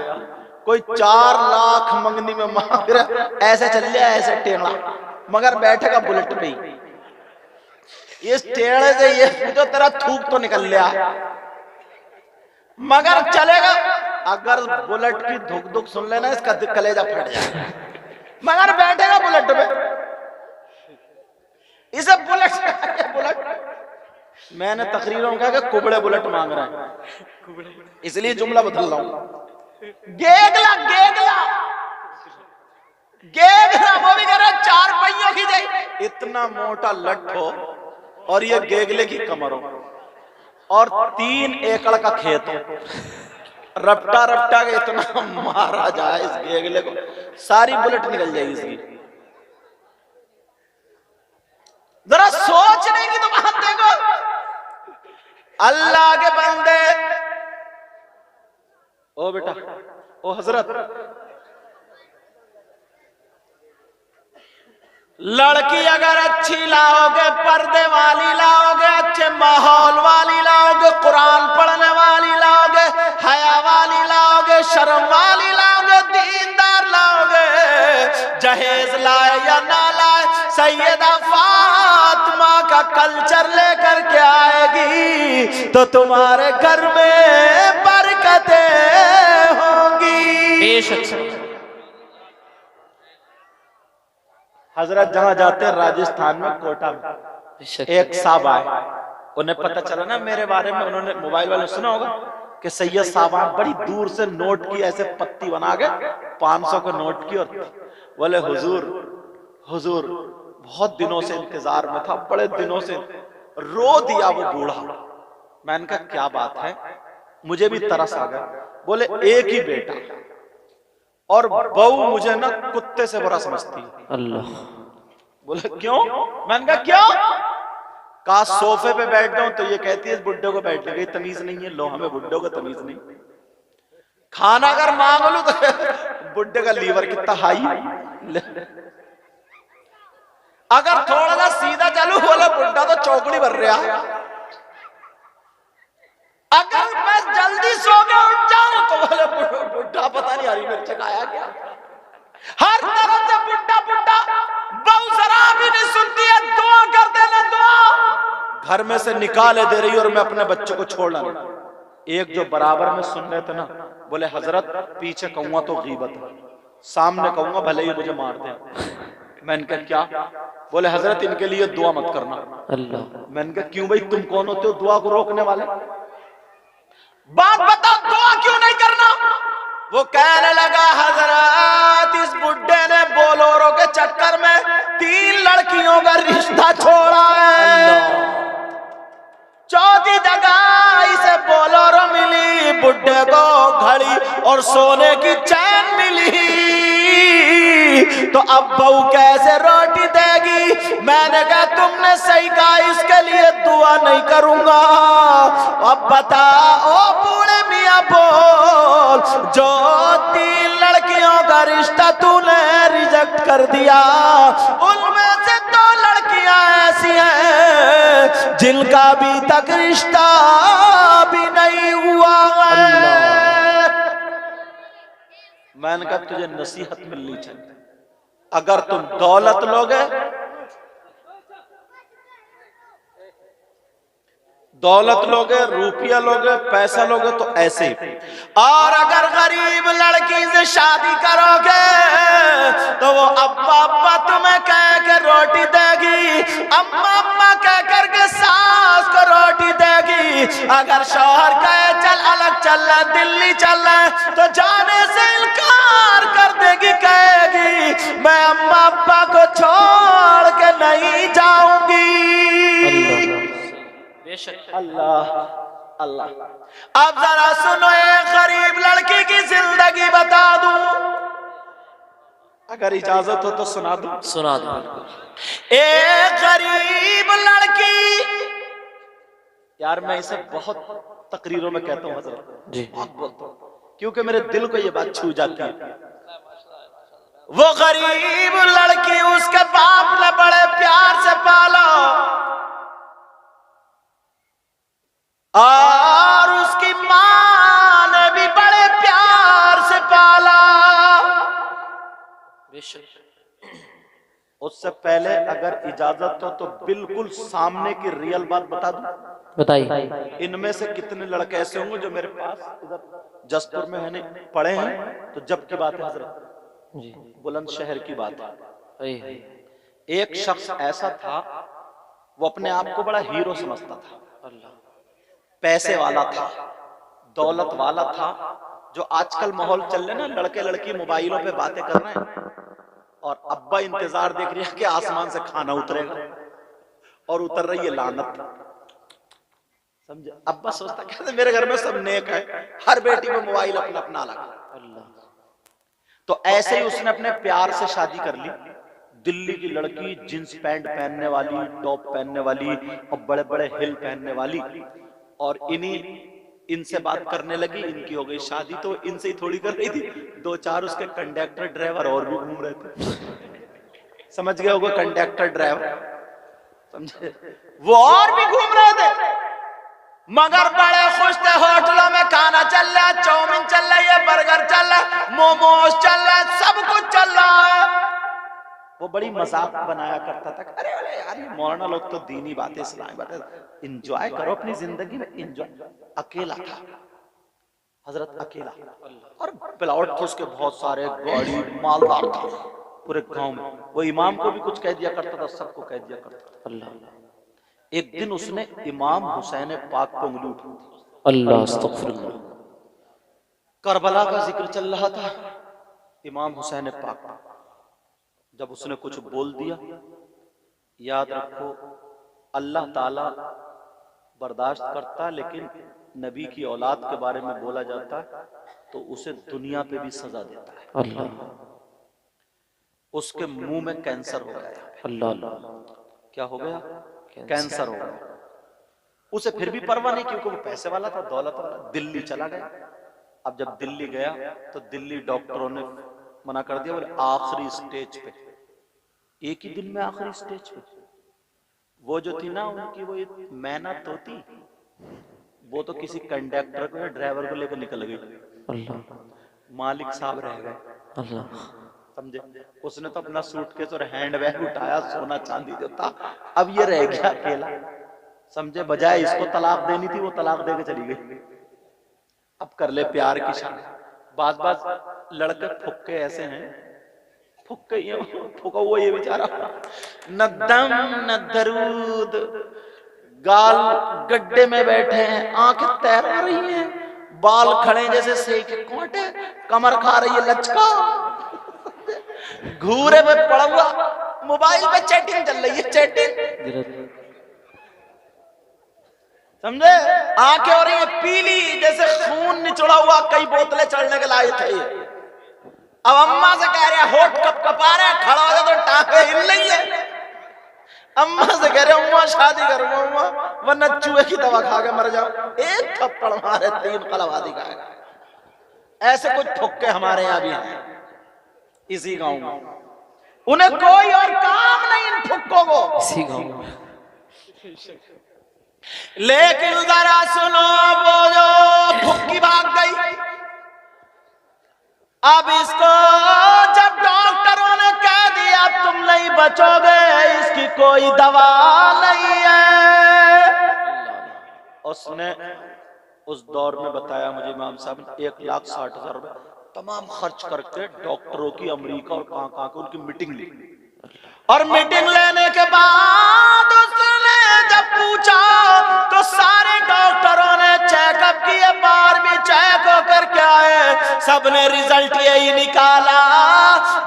Speaker 1: कोई 4 लाख मंगनी में मांग रहा, ऐसे चल रहा है, ऐसे टेढ़ा, मगर बैठेगा बुलेट पे ही। इस टेढ़े से ये जो तेरा थूक तो निकल लिया, मगर चलेगा। अगर बुलेट की धुक धुक सुन लेना, इसका कलेजा फट जाए, मगर बैठेगा बुलेट पे। इसे बुलेट बुलेट मैंने तकरीरों में कहा कि कुबड़े बुलेट मांग रहे हैं, इसलिए जुमला बदल रहा हूं। गेगला गेगला गेगला, वो भी कह रहा 4 पहियों की जाए, इतना मोटा लट हो और ये गेगले की कमर हो और 3 एकड़ का खेत हो, रपटा रपटा के इतना मारा जाए इस गेगले को, सारी बुलेट निकल जाएगी इसकी। जरा सोचने की तो बात देखो, अल्लाह के बंदे, ओ बेटा, ओ हजरत, लड़की अगर अच्छी लाओगे, पर्दे वाली लाओगे, अच्छे माहौल वाली लाओगे, कुरान पढ़ने वाली लाओगे, हया वाली लाओगे, शर्म वाली लाओगे, दीनदार लाओगे, जहेज लाए या ना लाए, सैयदा फातिमा का कल्चर लेकर के आएगी तो तुम्हारे घर में बरकतें होंगी।
Speaker 2: बेशक।
Speaker 1: हजरत जहां जाते हैं राजस्थान में कोटा में, एक साहब आए, उन्हें पता चला ना मेरे बारे में, उन्होंने मोबाइल वाले सुना होगा कि सैयद साहब बड़ी दूर से नोट की ऐसे पत्ती बना के 500 के नोट की, और बोले हुजूर हुजूर बहुत दिनों से इंतजार में था, बड़े दिनों से, रो दिया वो बूढ़ा। मैंने कहा क्या बात है, मुझे भी तरस आ गया। बोले एक ही बेटा और बहू मुझे ना कुत्ते से बुरा समझती है।
Speaker 2: अल्लाह।
Speaker 1: बोले क्यों? मैंने कहा क्यों? कहा सोफे पे बैठ जाऊं तो ये कहती है बुड्ढे को बैठने की तमीज नहीं है। लो हमें बुड्ढों को तमीज नहीं। खाना अगर मांग लो तो बुड्ढे का लीवर कितना हाई, अगर थोड़ा सा सीधा चलू बोले बुड्ढा तो चौकड़ी भर रहा। अगर मैं जल्दी सो के उठ जाऊं तो बोले बुड्ढा पता नहीं हरी मिर्च खाया क्या। हर तरफ से बुड्ढा बुड्ढा, बहू जरा भी नहीं सुनती है, दुआ कर देना दुआ। घर में से निकाले दे रही और मैं अपने बच्चों को छोड़ लाऊं। एक जो बराबर में सुन रहे थे ना, बोले हजरत पीछे कहूंगा तो गीबत है, सामने कहूंगा भले ही मुझे मार दे। मैंने कहा क्या? बोले हजरत इनके लिए दुआ मत करना।
Speaker 2: अल्लाह।
Speaker 1: मैंने कहा क्यों भाई, तुम कौन होते हो दुआ को रोकने वाले? बात बताओ दुआ क्यों नहीं करना? वो कहने लगा हजरत इस बुड्ढे ने बोलोरो के चक्कर में 3 लड़कियों का रिश्ता छोड़ा है। चौथी जगह इसे बोलोरो मिली, बुड्ढे को घड़ी और सोने की चैन मिली, तो अब बहू कैसे रोटी देगी? मैंने कहा तुमने सही कहा, इसके लिए दुआ नहीं करूंगा। अब बता ओ बूढ़े मियां बोल, जो 3 लड़कियों का रिश्ता तूने रिजेक्ट कर दिया, उनमें से 2 लड़कियां ऐसी हैं जिनका अभी तक रिश्ता भी नहीं हुआ है। मैंने कहा तुझे नसीहत मिलनी चाहिए, अगर तुम दौलत लोगे, दौलत लोगे, रुपया लोगे, पैसा लोगे तो ऐसे ही, और अगर गरीब लड़की से शादी करोगे तो वो अब्बा अब्बा तुम्हें कह के रोटी देगी, अम्मा अम्मा कह करके सास को रोटी देगी। अगर शौहर कहे चल अलग चल रहा, दिल्ली चल रहा, तो जाने से इनकार कर देगी, कहेगी मैं अम्मा अब्बा को छोड़ के नहीं जाऊंगी। अल्लाह अल्लाह। अब जरा सुनो, एक गरीब लड़की की जिंदगी बता दूं, अगर इजाजत हो तो सुना दूं।
Speaker 2: सुना दो।
Speaker 1: एक गरीब लड़की, यार मैं इसे बहुत तकरीरों में कहता हूं हजरत
Speaker 2: जी,
Speaker 1: बहुत बोलता हूं क्योंकि मेरे दिल को ये बात छू जाती है। वो गरीब लड़की, उसके बाप ने बड़े प्यार से पाला और उसकी मां ने भी बड़े प्यार से पाला। उससे पहले अगर इजाजत हो तो बिल्कुल सामने की रियल बात बता दूं।
Speaker 2: बताइए।
Speaker 1: इनमें से कितने लड़के ऐसे होंगे जो मेरे पास इधर जसपुर में है पढ़े हैं, तो जब की बात है हजरत
Speaker 2: जी,
Speaker 1: बुलंदशहर की बात है।
Speaker 2: अल्लाह।
Speaker 1: एक शख्स ऐसा था, वो अपने आप को बड़ा हीरो समझता था, पैसे वाला था, दौलत वाला था। जो आजकल माहौल चल रहे ना, लड़के लड़की मोबाइलों पे बातें कर रहे हैं और अब्बा इंतजार देख रही है कि आसमान से खाना उतरेगा, और उतर रही है लानत। समझे? अब्बा सोचता कहते मेरे घर में सब नेक है, हर बेटी को मोबाइल अपना अपना लगा। तो ऐसे ही उसने अपने प्यार से शादी कर ली। दिल्ली की लड़की, जींस पैंट पहनने वाली, टॉप पहनने वाली और बड़े बड़े हिल पहनने वाली। और इनसे बात करने लगी, इनकी हो गई शादी, तो इनसे ही थोड़ी कर रही थी, 2-4 उसके कंडक्टर ड्राइवर और भी घूम रहे थे, समझ गए होगा कंडक्टर ड्राइवर, समझे, वो और भी घूम रहे थे, मगर बड़े खुश थे। होटलों में खाना चल रहा है, चाउमीन चल रही है, बर्गर चल रहा है, मोमोज चल रहा है, सब कुछ चल रहा है। वो बड़ी मजाक बनाया करता था, अरे अरे यार ये मौलाना लोग तो दीनी बातें, इस्लामी बातें, एंजॉय करो अपनी जिंदगी में, एंजॉय। अकेला था हजरत, अकेला, और प्लॉट थे उसके बहुत सारे, गाड़ी मालदार था पूरे गांव में। वो इमाम को भी कुछ कह दिया करता था, सबको कह दिया करता था। अल्लाह। एक दिन उसने इमाम हुसैन पाक को उंगली उठाई,
Speaker 2: अल्लाह अस्तगफिरुल्लाह।
Speaker 1: करबला का जिक्र चल रहा था, इमाम हुसैन पाक, जब उसने कुछ बोल दिया, याद रखो अल्लाह ताला बर्दाश्त करता, लेकिन नबी की औलाद के बारे में बोला जाता है तो उसे दुनिया पे भी सजा देता है।
Speaker 2: अल्लाह।
Speaker 1: उसके मुंह में कैंसर हो गया।
Speaker 2: अल्लाह।
Speaker 1: क्या हो गया? कैंसर हो गया। उसे फिर भी परवाह नहीं, क्योंकि वो पैसे वाला था, दौलत वाला। दिल्ली चला गया। अब जब दिल्ली गया तो दिल्ली डॉक्टरों ने मना कर दिया, बोले आखिरी स्टेज पे, एक ही दिन में आखिरी स्टेज पे। वो जो थी ना उनकी, वो मैना तोती, वो तो किसी कंडक्टर को या ड्राइवर को लेकर निकल गई।
Speaker 2: अल्लाह।
Speaker 1: मालिक साहब रह गए।
Speaker 2: अल्लाह।
Speaker 1: समझे? उसने तो अपना सूटकेस और हैंड बैग उठाया, सोना चांदी जो था, अब ये रह गया अकेला। समझे? बजाय इसको तलाक देनी थी, वो तलाक देके चली गई। अब कर ले प्यार की शादी। बाज बाज लड़के फुक्के ऐसे हैं, फुक्के फुका हुआ ये बेचारा, न दम न दरूद, गाल गड्ढे में बैठे हैं, आंखें तैर रही हैं, बाल खड़े जैसे सेक के कोटे, कमर खा रही है लचका, घूरे में पड़ा हुआ, मोबाइल पे चैटिंग चल रही है, चैटिंग। समझे? आंखें हो रही है पीली जैसे खून निचोड़ा हुआ, कई बोतलें चढ़ने के लायक है ये। अब अम्मा से कह रहे हैं, होठ कप कपा रहे हैं, खड़ा हो जाए तो टांगे हिल रही है। अम्मा से कह रहे हैं, अम्मा शादी करूंगा अम्मा, वरना चूहे की दवा खा के मर जाओ। एक थप्पड़ मारे 3 कलवादी खाएगा। ऐसे कुछ फुक्के हमारे यहाँ भी हैं इसी गांव में, उन्हें कोई और काम नहीं इन फुक्कों को,
Speaker 2: इसी गांव में।
Speaker 1: लेकिन जरा सुनो, वो जो फुक्की भाग गई, अब इसको जब डॉक्टरों ने कह दिया तुम नहीं बचोगे, इसकी कोई दवा नहीं है, उसने उस दौर में बताया मुझे इमाम साहब ने 1,60,000 रुपए तमाम खर्च करके डॉक्टरों की अमेरिका और कहां की उनकी मीटिंग ली। और मीटिंग लेने के बाद उसने जब पूछा तो सारे डॉक्टरों ने चेकअप किए, बार भी चेक होकर के आए, सबने रिजल्ट यही निकाला,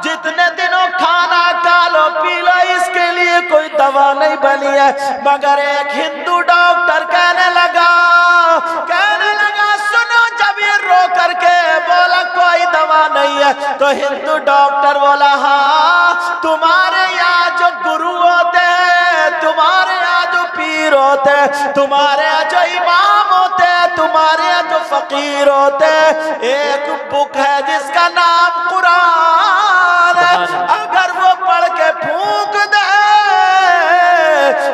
Speaker 1: जितने दिनों खाना खा लो पी लो, इसके लिए कोई दवा नहीं बनी है। मगर एक हिंदू डॉक्टर कहने लगा सुनो, जब ये रो करके बोला कोई दवा नहीं है, तो हिंदू डॉक्टर बोला हाँ, तुम्हारे यहाँ जो गुरु होते हैं, तुम्हारे यहाँ जो पीर होते हैं, तुम्हारे यहाँ जो इमाम होते हैं, तुम्हारे यहाँ जो फकीर होते हैं, एक बुक है जिसका नाम कुरान है, अगर वो पढ़ के फूंक दे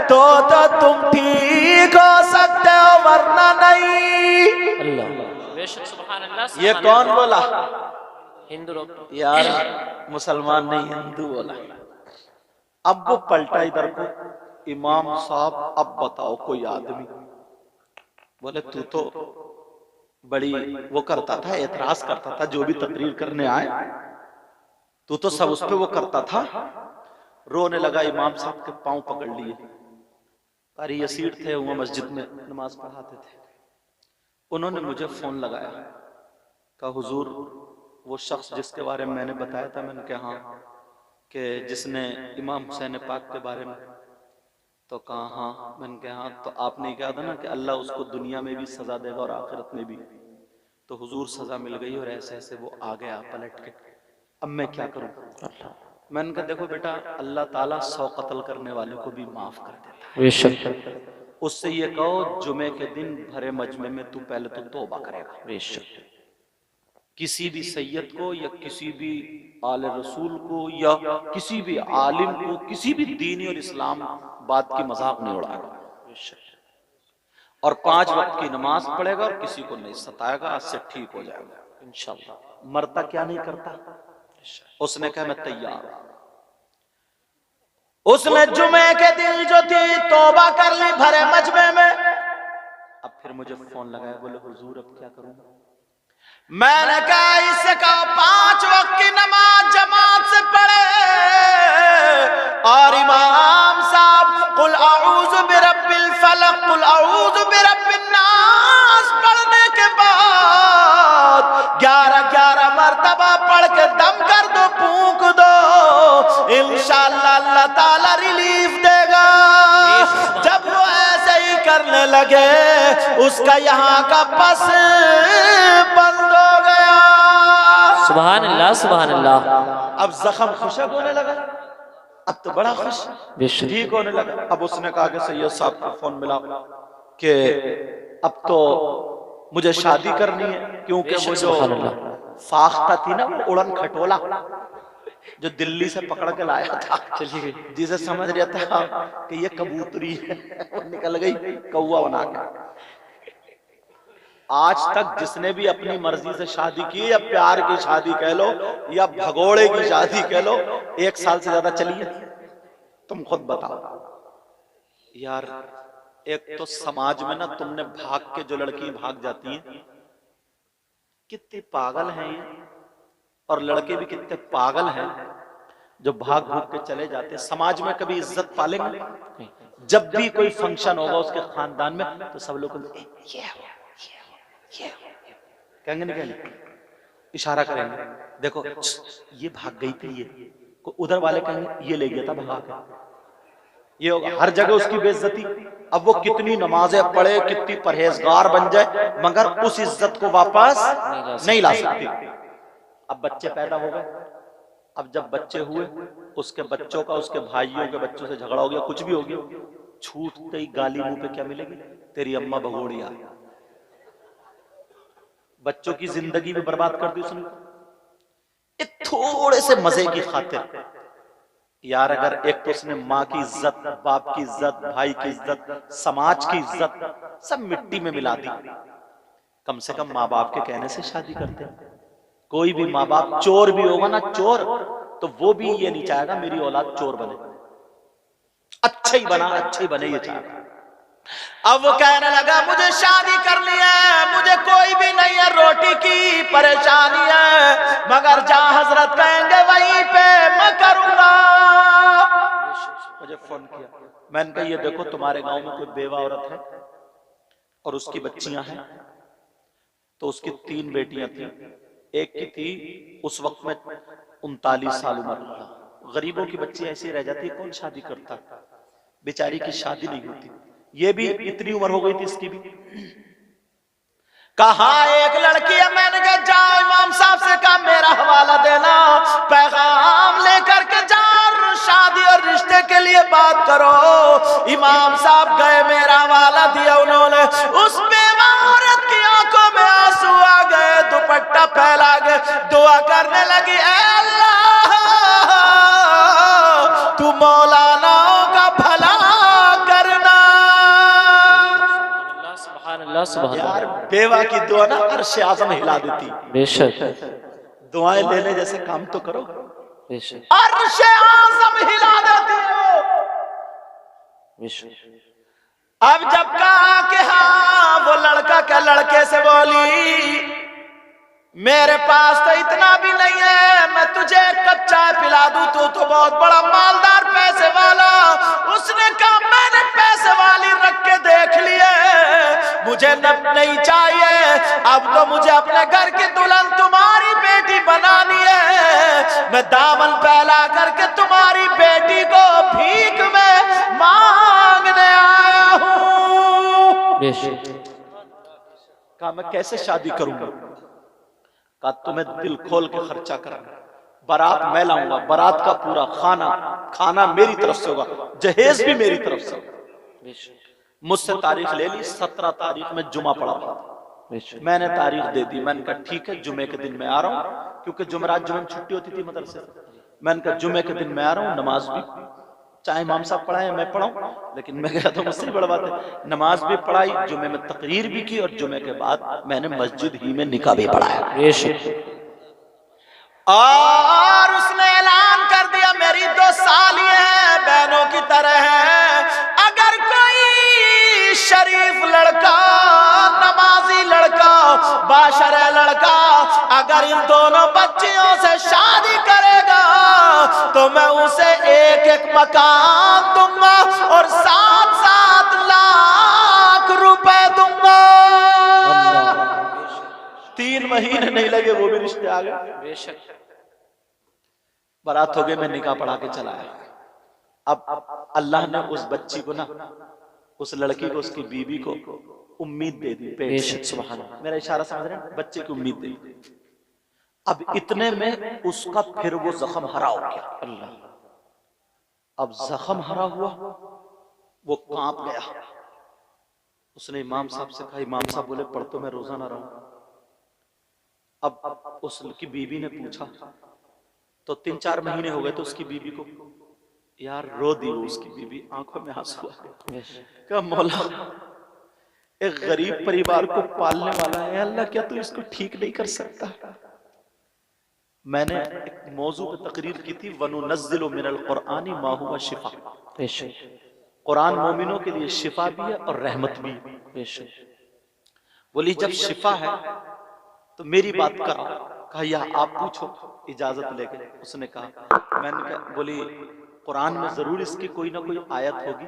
Speaker 1: तो तुम ठीक हो सकते हो, वरना नहीं।
Speaker 2: अल्लाह। बेशक सुभान अल्लाह।
Speaker 1: ये कौन बोला?
Speaker 2: हिंदू डॉक्टर।
Speaker 1: यार मुसलमान नहीं, हिंदू बोला। अब वो पलटा इधर को, इमाम साहब अब बताओ कोई आदमी, बोले तू तो बड़ी वो करता था, एतराज करता था, जो भी तकरीर करने आए तू तो सब उस पे वो करता था। रोने लगा, इमाम साहब के पांव पकड़ लिए। कारी यसीर थे, वो मस्जिद में नमाज पढ़ाते थे। उन्होंने मुझे फोन लगाया, कहा हुजूर वो शख्स जिसके बारे में मैंने बताया था, मैंने कहा हाँ, कि जिसने इमाम हुसैन पाक के बारे में, तो कहा हाँ, मैंने कहा हाँ, तो आपने कहा था ना कि अल्लाह उसको दुनिया में भी सजा देगा और आखिरत में भी, तो हुजूर सजा मिल गई और ऐसे ऐसे वो आ गया पलट के, अब मैं क्या करूं? मैंने कहा देखो बेटा, अल्लाह ताला 100 कत्ल करने वाले को भी माफ कर देता है। उससे ये कहो जुमे के दिन भरे मजमे में तू पहले तो तौबा करेगा।
Speaker 2: बेशक।
Speaker 1: किसी भी सैयद को या किसी भी आले रसूल को या किसी भी आलिम को किसी भी दीनी और इस्लाम बात की मजाक नहीं उड़ाएगा। और 5 वक्त की नमाज पढ़ेगा और किसी को नहीं सताएगा, आज से ठीक हो जाएगा इंशाअल्लाह। मरता क्या नहीं करता, उसने कहा मैं तैयार हूं। उसने जुमे के दिन जो थी तौबा कर ली भरे मजमे में। अब फिर मुझे फोन लगाया, बोले हुजूर अब क्या करूं। मैंने कहा इससे कहा 5 वक्त की नमाज जमात से पढ़े और इमाम साहब कुल अऊज़ु बिरब्बिल फलक कुल अऊज़ु बिरब्बिन नास पढ़ने के बाद 11 मर्तबा पढ़ के दम कर दो, फूंक दो, इंशाअल्लाह अल्लाह ताला रिलीफ देगा। जब वो ऐसे ही करने लगे उसका यहाँ का पस बंद हो गया।
Speaker 2: सुभान अल्लाह सुभान अल्लाह।
Speaker 1: अब जख्म खुशक होने लगा, अब तो बड़ा खुश ठीक होने लगा। अब उसने कहा कि सैयद साहब को फोन मिला कि अब तो मुझे शादी करनी है, क्योंकि वो जो फाख्ता थी ना, वो उड़न खटोला जो दिल्ली से पकड़ के लाया था, जिसे समझ रहा था कि ये कबूतरी है, निकल गई कौवा बना के। आज तक जिसने भी अपनी मर्जी से शादी की, या प्यार की शादी कह लो या भगोड़े की शादी कह लो, 1 साल से ज्यादा चली है? तुम खुद बताओ यार। एक तो समाज में ना तुमने भाग के जो लड़की भाग जाती हैं, कितने पागल हैं ये, और लड़के भी कितने पागल हैं जो भाग भाग के चले जाते हैं। समाज में कभी इज्जत पालेंगे? जब भी कोई फंक्शन होगा उसके खानदान में तो सब लोग कहेंगे नहीं, कहेंगे इशारा करेंगे, देखो ये भाग गई थी, ये उधर वाले कहेंगे ये ले गया था भगा के। ये होगा हर जगह उसकी बेइज्जती। अब वो कितनी नमाजें पढ़े, कितनी परहेजगार बन जाए, मगर उस इज्जत को वापस नहीं ला सकती। अब बच्चे पैदा हो गए, अब जब बच्चे हुए उसके बच्चों का उसके भाइयों के बच्चों से झगड़ा हो गया, कुछ भी हो गया, छूटते ही गाली मुंह पे क्या मिलेगी, तेरी अम्मा भगोड़िया। बच्चों की जिंदगी भी बर्बाद कर दी उसने थोड़े से मजे की खातिर। यार अगर एक तो उसने माँ की इज्जत, बाप की इज्जत, भाई की इज्जत, समाज की इज्जत सब मिट्टी में मिला दी, कम से कम माँ बाप के कहने से शादी करते। कोई भी माँ बाप चोर भी होगा ना, चोर, तो वो भी ये नहीं चाहेगा मेरी औलाद चोर बने, अच्छा ही बना, अच्छा ही बने ये चाहेगा। अब वो कहने लगा मुझे शादी करनी है, मुझे कोई भी नहीं है, रोटी की परेशानी है, मगर जहां हजरत कहेंगे वहीं पे मैं करूंगा। मुझे फोन किया, मैंने कहा ये देखो तुम्हारे गांव में कोई बेवा औरत है और उसकी बच्चियां हैं। तो उसकी 3 बेटियां थी, एक की थी उस वक्त में 39 साल उम्र। गरीबों की बच्ची ऐसी रह जाती, कौन शादी करता, बेचारी की शादी नहीं होती। ये भी इतनी उम्र हो गई थी इसकी भी। कहा एक लड़की है, मैंने कहा जाओ इमाम साहब से कहा मेरा हवाला देना, पैगाम लेकर के जाओ, शादी और रिश्ते के लिए बात करो। इमाम साहब गए, मेरा हवाला दिया उन्होंने। उस बेवा औरत की आंखों में आंसू आ गए, दुपट्टा फैला गए, दुआ करने लगी, ऐ अल्लाह तू मौलानाओं का भला करना। यार बेवा की दुआ ना अर्श आज़म हिला देती।
Speaker 2: बेशक।
Speaker 1: दुआएं लेने जैसे काम तो करो,
Speaker 2: बेशक
Speaker 1: अर्श आज़म हिला देती हो।
Speaker 2: बेशक।
Speaker 1: अब जब कहा कि हाँ, वो लड़का क्या लड़के से बोली मेरे पास तो इतना भी नहीं है, मैं तुझे 1 कप चाय पिला दूं, तू तो बहुत बड़ा मालदार पैसे वाला। उसने कहा मैंने पैसे वाली रख के देख लिए, मुझे नहीं चाहिए, अब तो मुझे अपने घर की दुल्हन तुम्हारी बेटी बनानी है। मैं दामन फैला करके तुम्हारी बेटी को भीख में मांगने आया हूं। कहा मैं कैसे शादी करूंगा? कहा तुम्हें दिल खोल के खर्चा करना, बारात मैं लाऊंगा, बारात का पूरा खाना मेरी तरफ से होगा, जहेज भी मेरी तरफ से होगा, मुझसे तारीख ले ली, 17 तारीख में जुमा पड़ा था। मैंने तारीख दे दी, मैंने कहा ठीक है जुमे के दिन मैं आ रहा हूँ, क्योंकि जुमेरात जुमे में छुट्टी होती थी मदरसे। मैंने कहा जुमे के दिन मैं आ रहा हूँ, नमाज भी चाहे इमाम साहब पढ़ाए मैं पढ़ाऊं, लेकिन मैं गया तो मुझसे बड़ा बात है। नमाज भी पढ़ाई, जुमे में तकरीर भी की, और जुमे के बाद मैंने मस्जिद ही में निकाह भी पढ़ाया। और उसने ऐलान कर दिया मेरी 2 सालियां बहनों की तरह है, अगर कोई शरीफ लड़का, नमाजी लड़का, बाशरे लड़का अगर इन दोनों बच्चियों से शादी करेगा तो मैं उसे 1-1 मकान दूंगा और 7-7 लाख रुपए दूंगा। 3 महीने नहीं लगे वो भी रिश्ते आ गए।
Speaker 2: बेशक
Speaker 1: बारात हो गई, मैं निकाह पढ़ा के चला आया। अब अल्लाह ने उस बच्ची को ना, उस लड़की को, उसकी बीवी को उम्मीद दे दी।
Speaker 2: बेशक सुभान अल्लाह,
Speaker 1: मेरा इशारा समझ रहे हैं? बच्चे की उम्मीद दे दी। अब इतने में उसका फिर वो जख्म हरा हो गया। अल्लाह, अब जख्म हरा हुआ, वो कांप गया। उसने इमाम साहब से कहा, इमाम साहब बोले पढ़ तो मैं रोजा ना रहूं। अब उसकी बीवी ने पूछा, तो 3-4 महीने हो गए तो उसकी बीवी को यार रो दी। उसकी बीवी आंखों में आंसू आ गए। क्या मौला, एक गरीब परिवार को पालने वाला है अल्लाह, क्या तू इसको ठीक नहीं कर सकता? मैंने एक मौजू पे तकरीर की थी, वनुनज़्ज़िलु मिनल क़ुरआनी मा हुवा शिफा। कुरान मोमिनों के लिए शिफा भी है और रहमत भी है। बोली जब शिफा है तो मेरी बात करो। कहा या आप पूछो, इजाजत लेके। उसने कहा, मैंने कहा, बोली कुरान में जरूर इसकी कोई ना कोई आयत होगी।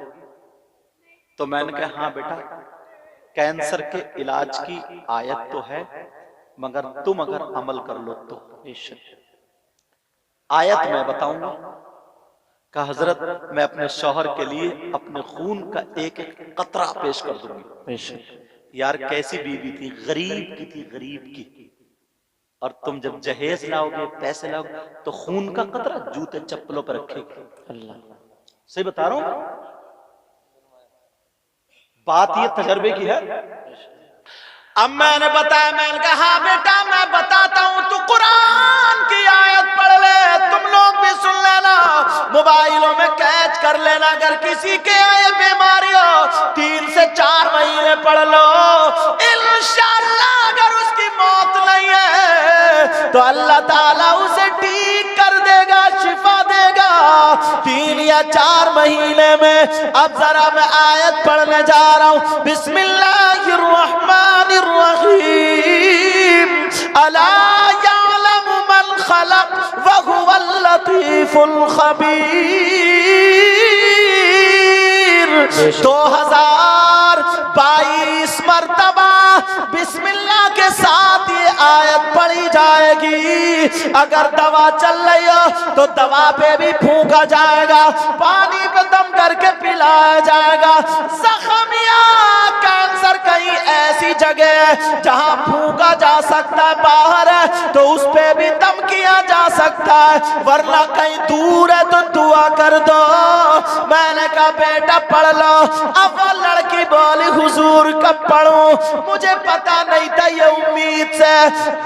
Speaker 1: तो मैंने कहा हाँ बेटा, कैंसर के इलाज की आयत तो है, मगर तुम अगर अमल कर लो तो। आयत मैं बताऊंगा। कहा हजरत मैं अपने शौहर के लिए अपने खून का 1-1 कतरा पेश कर दूंगी। यार कैसी बीवी थी, गरीब की थी, गरीब की। और तुम जब जहेज लाओगे, पैसे लाओगे, तो खून का कतरा जूते चप्पलों पर रखेगी। अल्लाह, सही बता रहा हूं, बात ये तजर्बे की है। अब मैंने बताया, मैंने कहा हाँ बेटा मैं बताता हूं, तू कुरान की आयत पढ़ ले, तुम लोग भी सुन लेना, मोबाइलों में कैच कर लेना। अगर किसी के ये बीमारी हो 3 से 4 महीने पढ़ लो, इंशाअल्लाह अगर उसकी मौत नहीं है तो अल्लाह ताला उसे ठीक कर देगा, शिफा देगा 3 या 4 महीने में। अब जरा मैं आयत पढ़ने जा रहा हूं। बिस्मिल्लाहिर रहमानिर रहीम। अला यअलमु मन खलक व हुवल लतीफुल खबीर। 2022 मरतबा बिस्मिल्लाह के साथ ये आयत पढ़ी जाएगी। अगर दवा चल रही हो तो दवा पे भी फूंका जाएगा, पानी पे दम करके पिलाया जाएगा। जख्मिया कैंसर कहीं ऐसी जगह है जहां फूंका जा सकता है, बाहर है तो उस पे भी दम किया जा सकता है, वरना कहीं दूर है तो दुआ कर दो। मैंने कहा बेटा पढ़ लो। अब वो लड़की बोली हुजूर कब पढ़ूं, मुझे पता नहीं था ये उम्मीद से।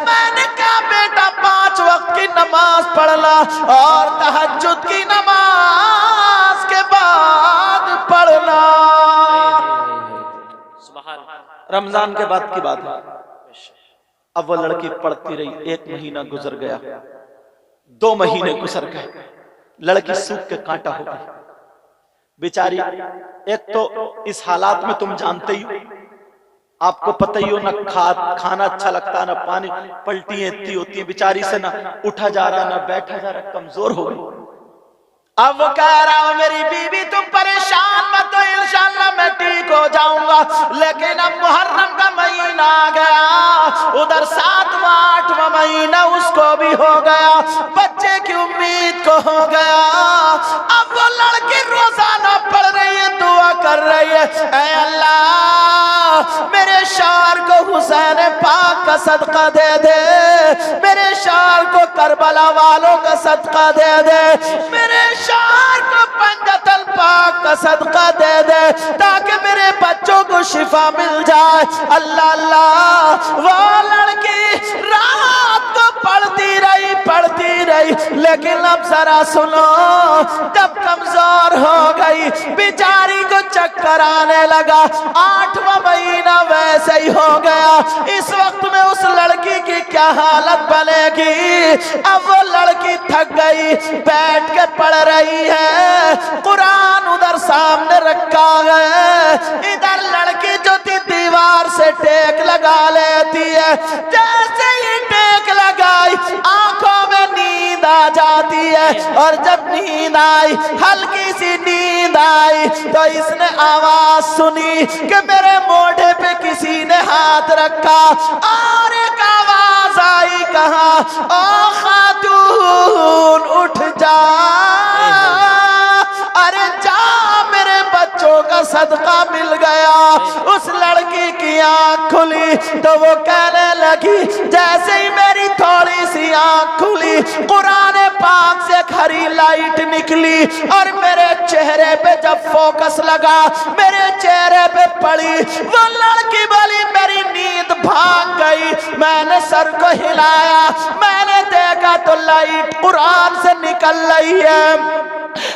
Speaker 1: मैंने कहा बेटा 5 वक्त की नमाज पढ़ना और तहज्जुद की नमाज के बाद पढ़ना। रमजान के बाद की बात है। अब वो लड़की पढ़ती रही, 1 महीना गुजर गया, 2 महीने गुजर गए, लड़की सूख के कांटा हो गई बेचारी। एक तो इस हालात में तुम जानते ही हो, आपको पता ही हो, ना खाना अच्छा लगता, ना पानी, पलटी इतनी होती है बेचारी से, ना उठा जा रहा ना बैठा जा रहा, कमजोर हो गई। अब वो कह रहा हो मेरी बीवी तुम परेशान मत हो, इंशाअल्लाह मैं ठीक हो जाऊंगा। लेकिन अब मुहर्रम का महीना आ गया, उधर 7वां 8वां महीना उसको भी हो गया, बच्चे की उम्मीद को हो गया। अब वो लड़की रोजाना पढ़ रही है, दुआ कर रही है, ऐ अल्लाह मेरे शौहर को हुसैन पाक का सदका दे दे, मेरे शौहर को करबला वालों का सदका दे दे, मेरे शौहर को पंजतल पाक का सदका दे दे ताकि मेरे बच्चों को शिफा मिल जाए। अल्लाह अल्लाह, वो लड़की रात को पढ़ती रही, लेकिन अब जरा सुनो, जब कमजोर हो गई बेचारी को चक्कर आने लगा, 8वां महीना वैसे ही हो गया। इस वक्त में उस लड़की की क्या हालत बनेगी? अब वो लड़की थक गई, बैठ के पढ़ रही है, कुरान उधर सामने रखा है, इधर लड़की जो थी दीवार से टेक लगा लेती है। जैसे ही टेक लगाई आंखों में नींद आ जाती है, और जब नींद आई, हल्की सी नींद आई, तो इसने आवाज सुनी कि मेरे मोढ़े पे किसी ने हाथ रखा, और एक आवाज आई, कहा ओ खातून उठ जा, अरे जा, मेरे बच्चों का सदका मिल गया। उस लड़की की आंख खुली तो वो कहने लगी, जैसे ही मेरी थोड़ी सी आंख खुली, कुरान पाक से हरी लाइट निकली, और मेरे चेहरे पे जब फोकस लगा, मेरे चेहरे पे पड़ी, वो लड़की बोली मेरी नींद भाग गई। मैंने सर को हिलाया, मैंने देखा तो लाइट कुरान से निकल रही है,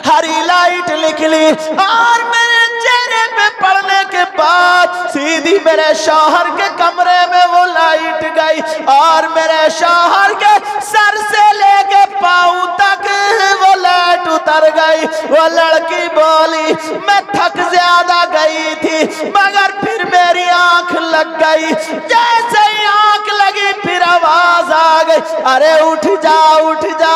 Speaker 1: हरी लाइट निकली, और मेरे चेहरे पे पड़ने के बाद सीधी मेरे शौहर के कमरे में वो लाइट गई, और मेरे शौहर के सर से लेके पांव तक वो लाइट उतर गई। वो लड़की बोली मैं थक ज्यादा गई थी, मगर फिर मेरी आंख लग गई। जैसे ही आंख लगी फिर आवाज आ गई, अरे उठ जा उठ जा,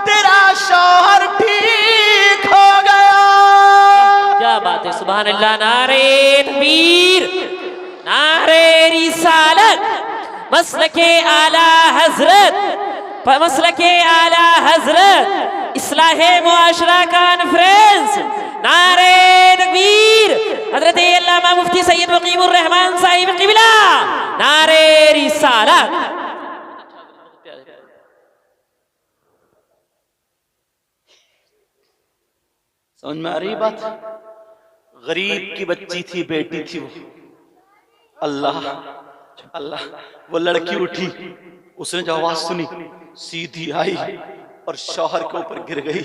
Speaker 1: तेरा शौहर ठीक हो गया।
Speaker 2: क्या बात है, सुभान अल्लाह। नारे तकबीर, नारे रिसालत, मसलके आला हजरत, मसलके आला हजरत, इस्लाहे मुआशरा कॉन्फ्रेंस। नारे तकबीर, हजरत अल्लामा मुफ्ती सैयद मुकीमुर रहमान साहिब क़िबला। नारे रिसालत।
Speaker 1: समझ में आ रही बात? गरीब की बच्ची थी, बेटी थी वो। अल्लाह अल्लाह, वो लड़की उठी, उसने जो आवाज सुनी सीधी आई और शौहर के ऊपर गिर गई,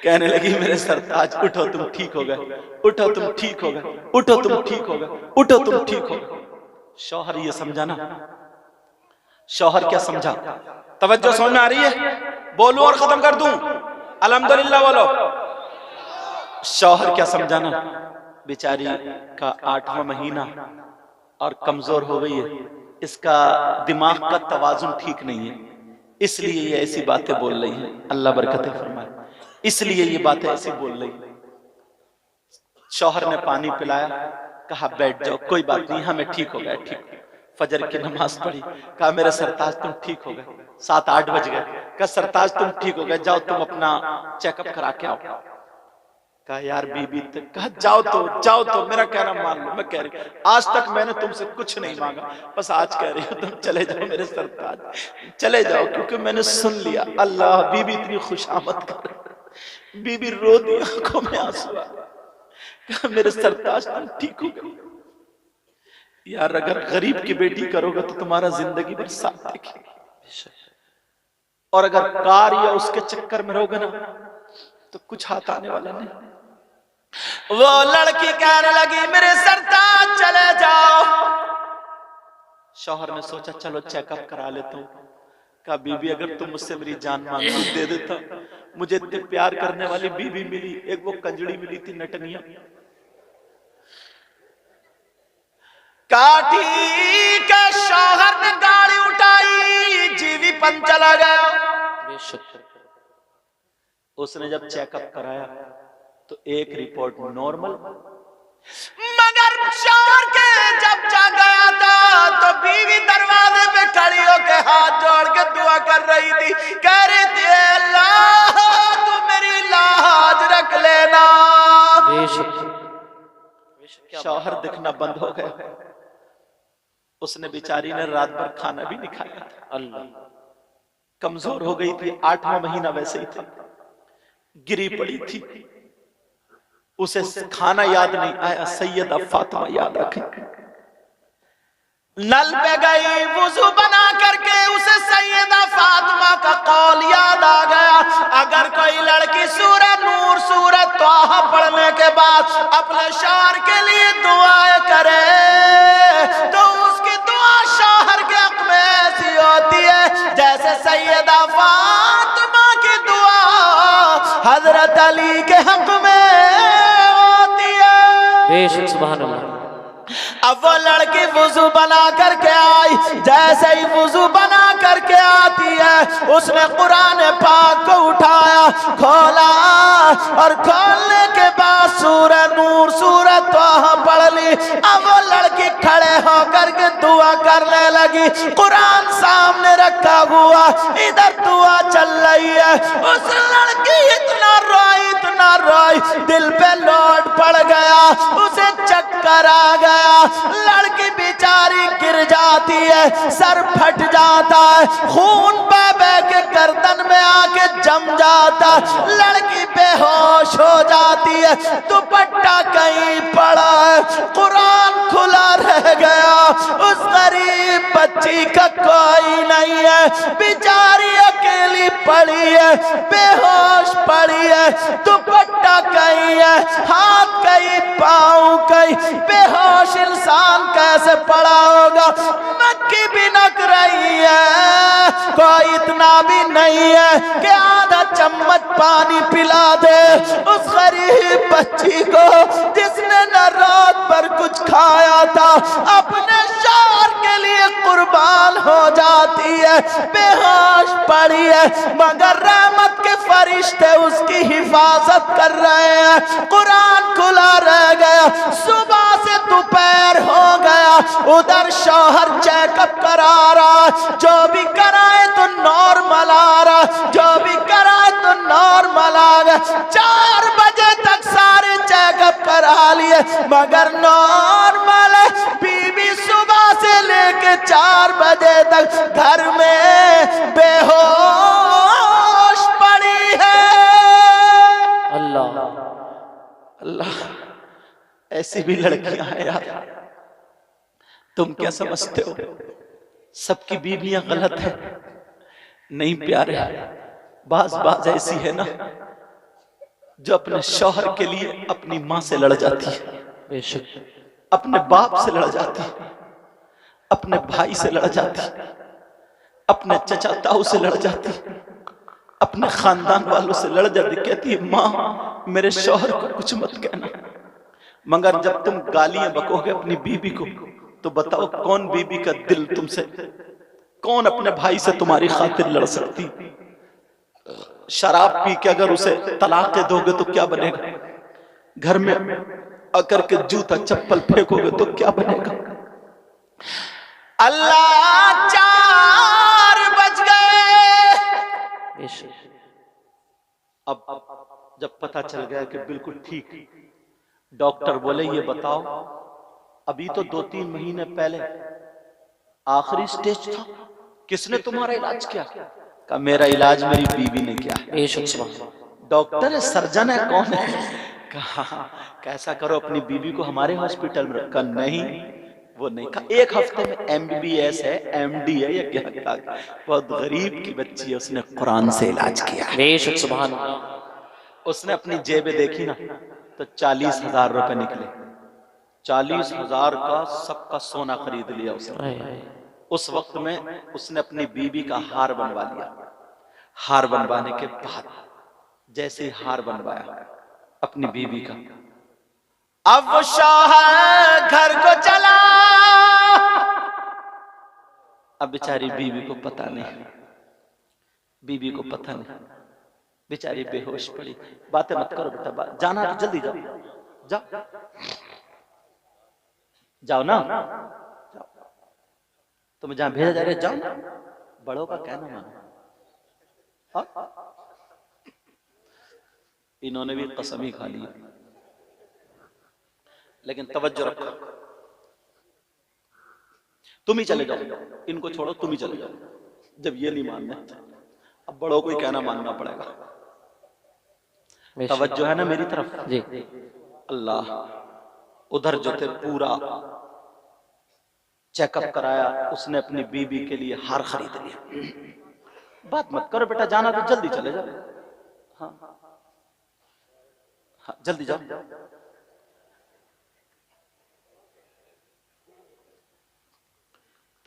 Speaker 1: कहने लगी मेरे सरताज उठो तुम ठीक हो गए, उठो तुम ठीक हो गए, उठो तुम ठीक हो गए, उठो तुम ठीक हो गए। शौहर ये समझा ना, शौहर क्या समझा? तवज्जो समझ में आ रही है? बोलूं और खत्म कर दूं? अल्हम्दुलिल्लाह बोलो। शौहर क्या समझा ना, बेचारी का 8वां महीना और कमजोर हो गई है, इसका दिमाग का तवाजुन ठीक नहीं है, इसलिए ये ऐसी बातें बोल रही है। अल्लाह बरकत फरमाए, इसलिए ये बातें ऐसी बोल रही है। शौहर ने पानी पिलाया, कहा बैठ जाओ, कोई बात नहीं, हमें ठीक हो गया, ठीक। फजर की नमाज पढ़ी, कहा मेरे सरताज तुम ठीक हो गए। 7-8 बज गए, कहा सरताज तुम ठीक हो गए, जाओ तुम अपना चेकअप करा के आओ। कहा यार बीबी, कहा जाओ तो मेरा कहना मान लो। मैं कह रही आज तक मैंने तुमसे कुछ नहीं मांगा, बस आज कह रही हूँ तुम चले जाओ मेरे सरताज, चले जाओ, क्योंकि मैंने सुन लिया। अल्लाह, बीबी इतनी खुशामद कर, बीबी रो दी, आंखों में आंसू आ। कहा मेरे सरताज तुम ठीक हो गए। यार अगर गरीब की बेटी करोगे तो तुम्हारा जिंदगी भर साथ देखेगी, और अगर कार या उसके चक्कर में रहोगे ना तो कुछ हाथ आने वाला नहीं। वो लड़की कहने लगी मेरे सरताज चले जाओ। शौहर ने सोचा चलो चेकअप करा लेता हूँ। कहा बीबी अगर तुम मुझसे मेरी जान मांगती दे देता, मुझे इतने प्यार करने वाली बीबी मिली, एक वो कंजड़ी मिली थी नटनिया। काठी के शौहर ने गाड़ी उठाई, जीवीपन चला गया। उसने जब चेकअप कराया तो एक रिपोर्ट नॉर्मल, मगर शौहर के जब जा गया था तो बीवी दरवाजे पे खड़ी होकर हाथ जोड़ के दुआ कर रही थी, कह रही थी अल्लाह तू मेरी लाज रख लेना। शौहर दिखना बंद हो गया, उसने बेचारी ने रात भर खाना भी नहीं खाया था। अल्लाह, कमजोर हो गई थी, 8वां महीना वैसे ही था। गिरी पड़ी थी, उसे खाना याद नहीं आया, सैयदा फातिमा याद आ गई। नल पे गई, वुजू बना करके उसे सैयदा फातिमा का कौल याद आ गया, अगर कोई लड़की सूरह नूर सूरह तोहा पढ़ने के बाद अपने शौहर के लिए दुआएं करे तो उसकी दुआ शौहर के हक में ऐसी होती है जैसे सैयदा फातिमा की दुआ हजरत अली के हक में होती है।
Speaker 2: बेशक सुभान अल्लाह।
Speaker 1: अब वो लड़की वुजू बना करके आई, जैसे ही वुजू बना करके आती है उसने कुरान पाक को उठाया, खोला और खोलने के बाद सूरह नूर सूरह तोहा पढ़ ली। अब वो लड़की खड़े होकर के दुआ करने लगी, कुरान सामने रखा हुआ, इधर दुआ चल रही है। उस लड़की इतना रोई, दिल पे लोड पड़ गया, उसे चक्कर आ गया, लड़की बेचारी गिर जाती है, सर फट जाता है, खून बह बह के गर्दन में आके जम जाता, लड़की बेहोश हो जाती है, दुपट्टा कहीं पड़ा है, कुरान खुला रह गया, उस गरीब बच्ची का कोई नहीं है, बेचारी अकेली पड़ी है, बेहोश पड़ी है, दुपट्टा कहीं है, हाथ कहीं पाँव कहीं, बेहोश इंसान कैसे पड़ा होगा। मक्खी भी नक रही है, कोई इतना भी नहीं है कि आधा चम्मच पानी पिला दे उस गरीब बच्ची को जिसने न रात भर कुछ खाया था, अपने शौहर के लिए कुर्बान हो जाती है, बेहोश पड़ी है, मगर रहमत के फरिश्ते उसकी हिफाजत कर रहे हैं। कुरान खुला रह गया, सुबह से दोपहर हो गया, उधर शौहर चेकअप करा रहा, जो भी कराए तो नॉर्मल आ रहा, जो भी कराए तो नॉर्मल आ गया। 4 बजे तक सारे चेकअप करा लिए मगर नॉर्मल है। बीबी सुबह से लेके 4 बजे तक घर में बेहोश पड़ी है।
Speaker 2: अल्लाह
Speaker 1: अल्लाह, ऐसी भी लड़कियां हैं यार, तुम क्या समझते हो सबकी बीवियां गलत है? नहीं प्यारे, बाज ऐसी है ना जो अपने शौहर के लिए अपनी माँ से लड़ जाती है,
Speaker 2: बेशक
Speaker 1: अपने बाप से लड़ जाती है, अपने भाई से लड़ जाती है, अपने चचा ताऊ से लड़ जाती है, अपने खानदान वालों से लड़ जाती, कहती है माँ मेरे शौहर को कुछ मत कहना। मगर जब तुम गालियां बकोगे अपनी बीबी को तो बताओ कौन बीबी का दिल तुमसे, कौन अपने भाई से तुम्हारी खातिर लड़ सकती? शराब पी के अगर उसे तलाक दे दोगे तो क्या बनेगा? घर में आकर के जूता चप्पल फेंकोगे तो क्या बनेगा? अल्लाह 4 बज गए।
Speaker 2: बेशक
Speaker 1: अब जब पता चल गया कि बिल्कुल ठीक, डॉक्टर बोले ये बताओ अभी तो 2-3 महीने पहले आखिरी स्टेज था, किसने तुम्हारा इलाज किया? कहा मेरा इलाज मेरी बीवी ने किया।
Speaker 2: बेशक
Speaker 1: डॉक्टर है, सर्जन है, कौन है? कहा कैसा करो अपनी बीवी को हमारे हॉस्पिटल में रखा। नहीं वो नहीं, कहा 1 हफ्ते में MBBS है, MD है या क्या? बहुत गरीब की बच्ची है, उसने कुरान से इलाज किया।
Speaker 2: बेशक सुभान अल्लाह।
Speaker 1: उसने अपनी जेबें देखी ना तो 40,000 रुपए निकले, 40,000 का सबका सोना खरीद लिया उसने। उस वक्त में उसने अपनी बीबी का हार बनवा लिया। हार बनवाने के बाद जैसे हार बनवाया अपनी बीबी का, अब वो शौहर घर को चला। अब बेचारी बीवी को पता नहीं, बीवी को पता नहीं, बेचारी बेहोश पड़ी। बातें मत करो बेटा, जाना तो जल्दी जाओ, जाओ जाओ ना, जाओ। तुम्हें जहां भेजा जा रहा है जाओ ना, बड़ों का कहना मानो। इन्होंने भी कसम ही खा ली, लेकिन तवज्जो रखो, तुम ही चले जाओ, इनको छोड़ो, तुम ही चले जाओ। जब ये नहीं मानना अब बड़ों को ही कहना मानना पड़ेगा। तवज्जो है ना मेरी तरफ
Speaker 2: जी।
Speaker 1: अल्लाह उधर जो थे पूरा चेकअप कराया, उसने अपनी बीबी के लिए हार खरीद लिया। बात मत करो बेटा, जाना तो जल्दी चले जाओ। हाँ हाँ जल्दी जाओ।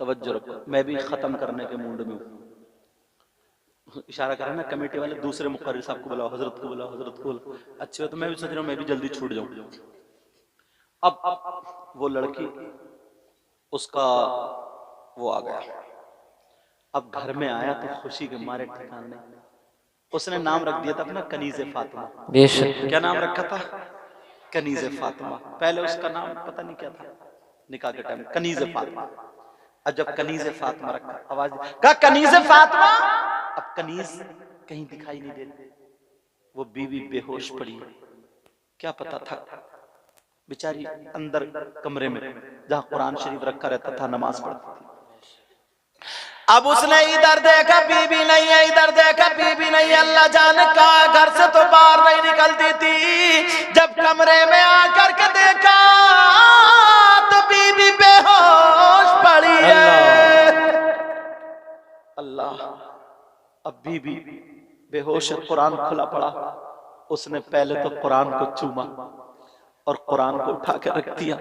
Speaker 1: तवज्जो रखो, मैं भी खत्म करने के मूड में हूँ। इशारा करा ना कमेटी वाले, दूसरे मुकर्रिर साहब को बुलाओ, हजरत को बुलाओ, हजरत को बुलाओ। अच्छी हो तो मैं भी सोच रहा हूँ मैं भी जल्दी छूट जाऊं। अब वो लड़की उसका वो आ गया, अब घर में आया तो खुशी के मारे ठिकाने नहीं। उसने नाम रख दिया था अपना कनीज़े फातिमा।
Speaker 2: बेशक।
Speaker 1: क्या नाम रखा था? कनीज़े फातिमा। पहले उसका नाम पता नहीं क्या था, निकाह के टाइम कनीज़े फातिमा। अब जब कनीज़े फातिमा रखा, आवाज कहा कनीज़े फातिमा। अब कनीज कहीं दिखाई नहीं देती, वो बीवी बेहोश पड़ी। क्या पता था बेचारी अंदर कमरे में जहां कुरान शरीफ रखा रहता था नमाज पढ़ती थी। अब उसने इधर देखा बीबी नहीं है, इधर देखा बीबी नहीं है, अल्लाह जाने कहा, घर से तो बाहर नहीं निकलती थी। जब कमरे में आकर के देखा तो बीबी बेहोश पड़ी है। अल्लाह, अब बीबी बेहोश है, कुरान खुला पड़ा। उसने पहले तो कुरान को चूमा और कुरान को उठा के रख दिया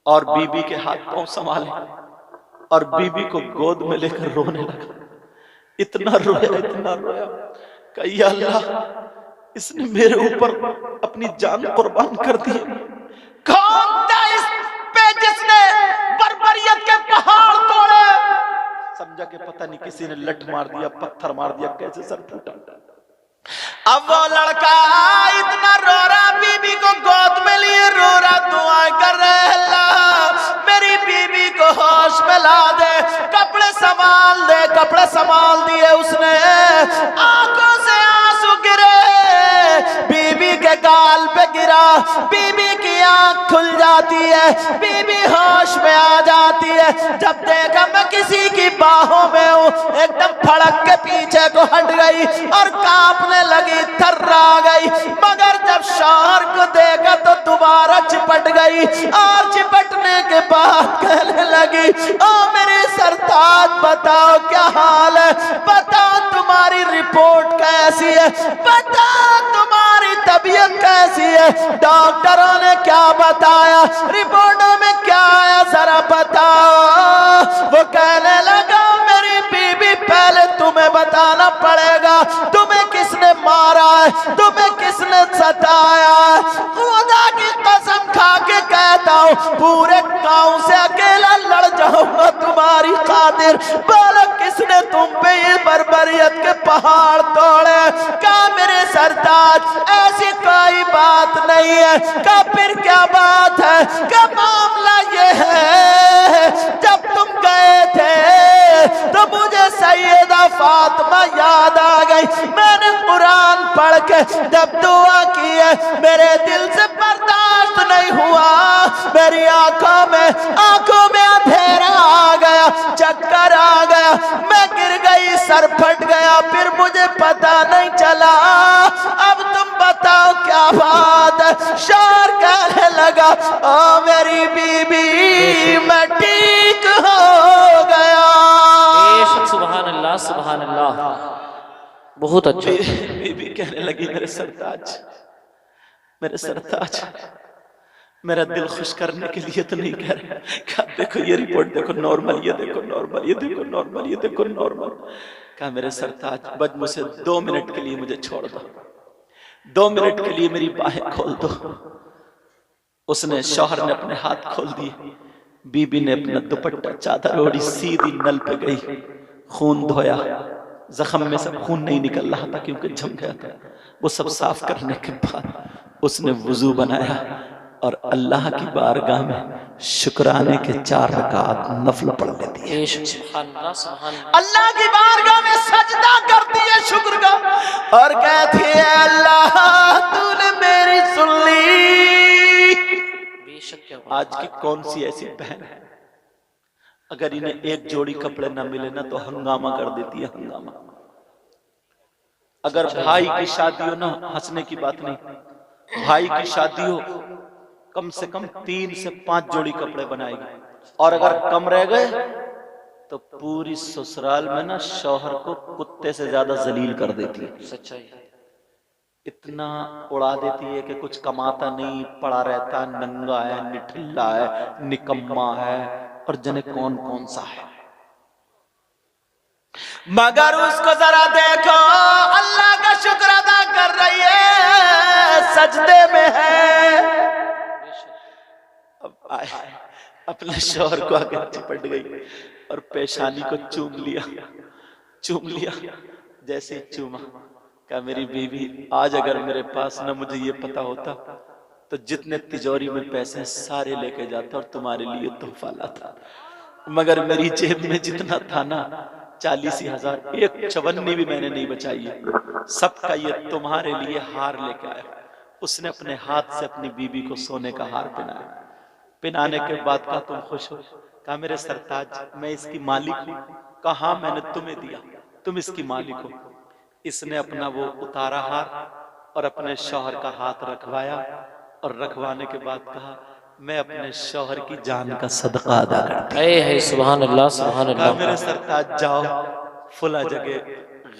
Speaker 1: और बीबी के हाथ पांव संभाले और बीबी को गोद में लेकर रोने लगा। इतना रोया, इतना रोया, कहा अल्लाह, इसने मेरे ऊपर अपनी जान कुर्बान कर दी। कौन था इस पे जिसने बर्बरियत के पहाड़ तोड़े? समझा कि पता नहीं किसी ने लठ मार दिया, पत्थर मार दिया, कैसे सर फूटा। अब वो लड़का इतना रो रहा, बीबी को गोद में लिए रो रहा, दुआ कर रहे, अल्लाह मेरी बीबी को होश में ला दे, कपड़े संभाल दे। कपड़े संभाल दिए उसने, आंखों से आंसू गिरे, बीबी के गाल पे गिरा, बीबी की आंख खुल जाती है, बीबी होश में आ जाती है। जब देखा मैं किसी की बाहों में हूँ, एकदम फड़क के पीछे को हट गई और कांपने लगी, थर्रा गई। मगर जब शौहर को देखा तो दोबारा चिपट गई और चिपटने के बाद कहने लगी, ओ मेरे सरताज बताओ क्या हाल है, बताओ तुम्हारी रिपोर्ट कैसी है, बताओ तुम्हारी तबीयत कैसी है, डॉक्टरों ने क्या बताया, रिपोर्टों में क्या आया, जरा बताओ। वो कहने लगा, मेरी बीबी पहले तुम्हें बताना पड़ेगा, तुम्हें किसने मारा है, तुम्हें किसने सताया है। खुदा की कसम खा के कहता हूँ, पूरे गांव से अकेला लड़ जाऊंगा तुम्हारी खातिर। बोलो किसने तुम पे ये बर्बरियत के पहाड़ तोड़े? क्या मेरे सरताज ऐसी कोई बात नहीं है? क्या फिर क्या बात है? क्या मामला ये है, जब तुम गए थे तो मुझे सैयदा फातिमा याद आ गई। मैंने कुरान पढ़ के जब दुआ की है, मेरे दिल से बर्दाश्त नहीं हुआ, मेरी आंखों में अंधेरा आ गया, चक्कर आ गया, मैं गिर गई, सर फट गया, फिर मुझे पता नहीं चला। अब तुम बताओ क्या बात है? शौहर कहने लगा, ओ मेरी बीबी मैं ठीक हो गया।
Speaker 2: सुभान अल्लाह, सुभान अल्लाह, बहुत अच्छा।
Speaker 1: बीबी कहने लगी, मेरे सरताज, मेरे सरताज, मेरा दिल खुश करने के लिए तो नहीं कह रहा, क्या देखो ये रिपोर्ट देखो नॉर्मल, ये देखो नॉर्मल, ये देखो नॉर्मल, ये देखो नॉर्मल। कहा मेरे सरताज, बस मुझे 2 मिनट के लिए मुझे छोड़ दो, 2 मिनट के लिए मेरी बाहें खोल दो। उसने, शौहर ने अपने हाथ खोल दिए, बीबी ने अपना दुपट्टा चादर ओढ़ी, सीधी नल पे गई, खून धोया, जख्म में से खून नहीं निकल रहा था क्योंकि जम गया था। वो सब साफ करने के बाद उसने वुजू बनाया और अल्लाह की बारगाह में शुक्राने के 4 रकात नफल पढ़ लेती है। अल्लाह की बारगाह में सजदा करती है शुक्र का और कहती है, अल्लाह तूने मेरी सुन ली। आज की कौन सी ऐसी बहन है, अगर इन्हें एक जोड़ी कपड़े ना मिले ना तो हंगामा कर देती है, हंगामा। अगर भाई की शादी हो ना, हंसने की बात नहीं, भाई की शादी हो कम से कम 3 से 5 जोड़ी कपड़े बनाएगी, और अगर कम रह गए तो पूरी ससुराल में ना शौहर को कुत्ते से ज्यादा जलील कर देती है।
Speaker 2: सच्चाई।
Speaker 1: इतना उड़ा देती है कि कुछ कमाता नहीं, पड़ा रहता, नंगा है, निठल्ला है, निकम्मा है, और जने कौन कौन सा है। मगर उसको जरा देखो, अल्लाह का शुक्र अदा कर रही है, सजदे में है। अब आए, अपने शौहर को आगे चिपट गई और पेशानी को चूम लिया। जैसे ही चूमा, कहा मेरी बीवी, आज अगर मेरे पास ना मुझे ये पता होता तो जितने तिजोरी में पैसे सारे लेके जाता और तुम्हारे लिए तोहफा लाता, मगर मेरी जेब में जितना था ना 40,000, एक चवन्नी भी मैंने नहीं बचाई है, सबका ये तुम्हारे लिए हार लेके आया। उसने अपने हाथ से अपनी बीबी को सोने का हार पहनाने के बाद कहा तुम खुश हो? कहा मेरे सरताज, मैं इसकी मालिक हूँ। कहा मैंने तुम्हें दिया, तुम इसकी मालिक हो। इसने अपना वो उतारा हार और अपने शौहर का हाथ रखवाया, और रखवाने के बाद कहा मैं अपने शौहर की जान का सदका अदा करती हूं।
Speaker 2: सुभान अल्लाह, सुभान अल्लाह।
Speaker 1: मेरे सरताज जाओ, फुला जगह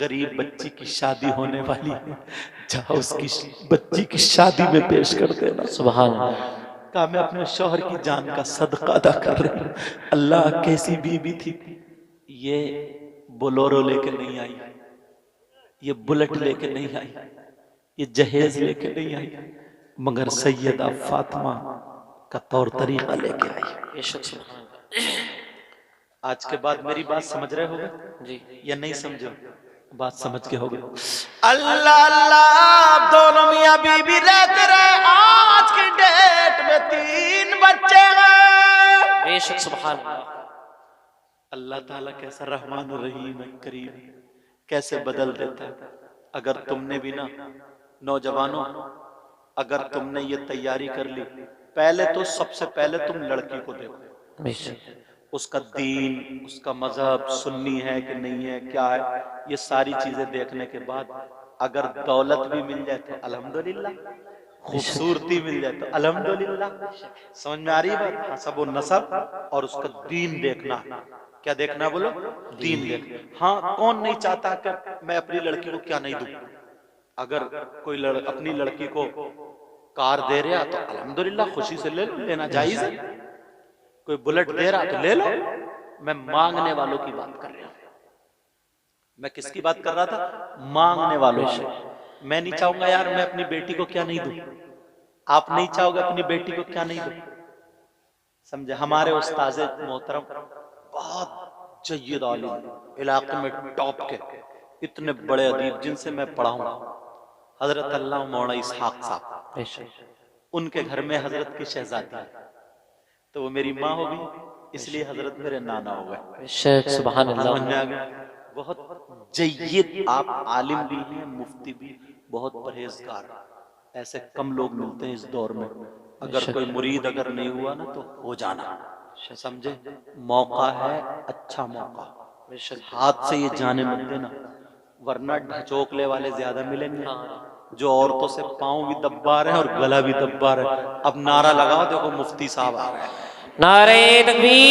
Speaker 1: गरीब बच्ची की शादी होने वाली है, जाओ उसकी बच्ची की शादी में पेश कर देना।
Speaker 2: सुभान अल्लाह।
Speaker 1: कहा मैं अपने शौहर की जान का सदका अदा कर रही हूं। अल्लाह कैसी बीबी थी, ये बोलोरो लेके नहीं आई, ये बुलेट लेके नहीं आई, ये जहेज लेके नहीं आई, मगर सैयदा फातिमा का तौर तरीका लेके आई। आज के बाद मेरी बात समझ रहे होगे
Speaker 2: जी,
Speaker 1: या नहीं समझो? बात समझ के होगे। अल्लाह अल्लाह, दोनों मियां बीबी रहते रहे, आज की डेट में 3 बच्चे हैं।
Speaker 2: बेशक सुभान अल्लाह।
Speaker 1: अल्लाह ताला कैसा रहमान और रहीम है, करीम, कैसे बदल देता है। अगर तुमने भी ना, नौजवानों, अगर तुमने ये तैयारी कर ली, पहले तो सबसे पहले तुम लड़की को देखो, उसका दीन, उसका मजहब, सुन्नी है कि नहीं है, क्या है, ये सारी चीजें देखने के बाद अगर दौलत भी मिल जाए तो अल्हम्दुलिल्लाह, खूबसूरती मिल जाए तो अल्हम्दुलिल्लाह। समझ में आ रही बात? हाँ, सब वो नसब और उसका दीन देखना। क्या देखना बोलो? दीन देखना। हाँ, कौन नहीं चाहता कि मैं अपनी लड़की को क्या नहीं दूं? अगर कोई अपनी लड़की को कार दे रहा तो अल्हम्दुलिल्लाह, खुशी से लेना जायज है। कोई बुलेट दे रहा तो ले लो। मैं मांगने वालों की बात कर रहा हूं। मैं किसकी बात कर रहा था? मांगने वालों से। मैं नहीं चाहूंगा यार मैं अपनी बेटी को क्या नहीं दूं, आप नहीं चाहोगे अपनी बेटी को क्या नहीं दूं। समझे? हमारे उस्ताज़े मोहतरम बहुत जय्यद आलिम, इलाके में टॉप के इतने बड़े अदीब जिनसे मैं पढ़ा हूं, हजरत अल्लाह मौला इसहाक साहब, उनके घर में हजरत की शहजादी है, तो वो मेरी माँ होगी, इसलिए हजरत मेरे नाना हो गए।
Speaker 2: सुभान अल्लाह।
Speaker 1: बहुत जय्यद आप आलिम भी हैं, मुफ्ती भी, बहुत परहेजगार, ऐसे कम लोग मिलते हैं इस दौर में। अगर कोई मुरीद अगर नहीं हुआ ना तो हो जाना, समझे? मौका है, अच्छा मौका, हाथ से ये जाने मत देना, वरना ढचोकले वाले ज्यादा मिलेंगे, जो औरतों से पाँव भी दब्बा रहे हैं और गला भी दब्बा रहे हैं। अब नारा लगाओ, देखो मुफ्ती साहब आ रहे हैं।
Speaker 2: नारे तकबीर।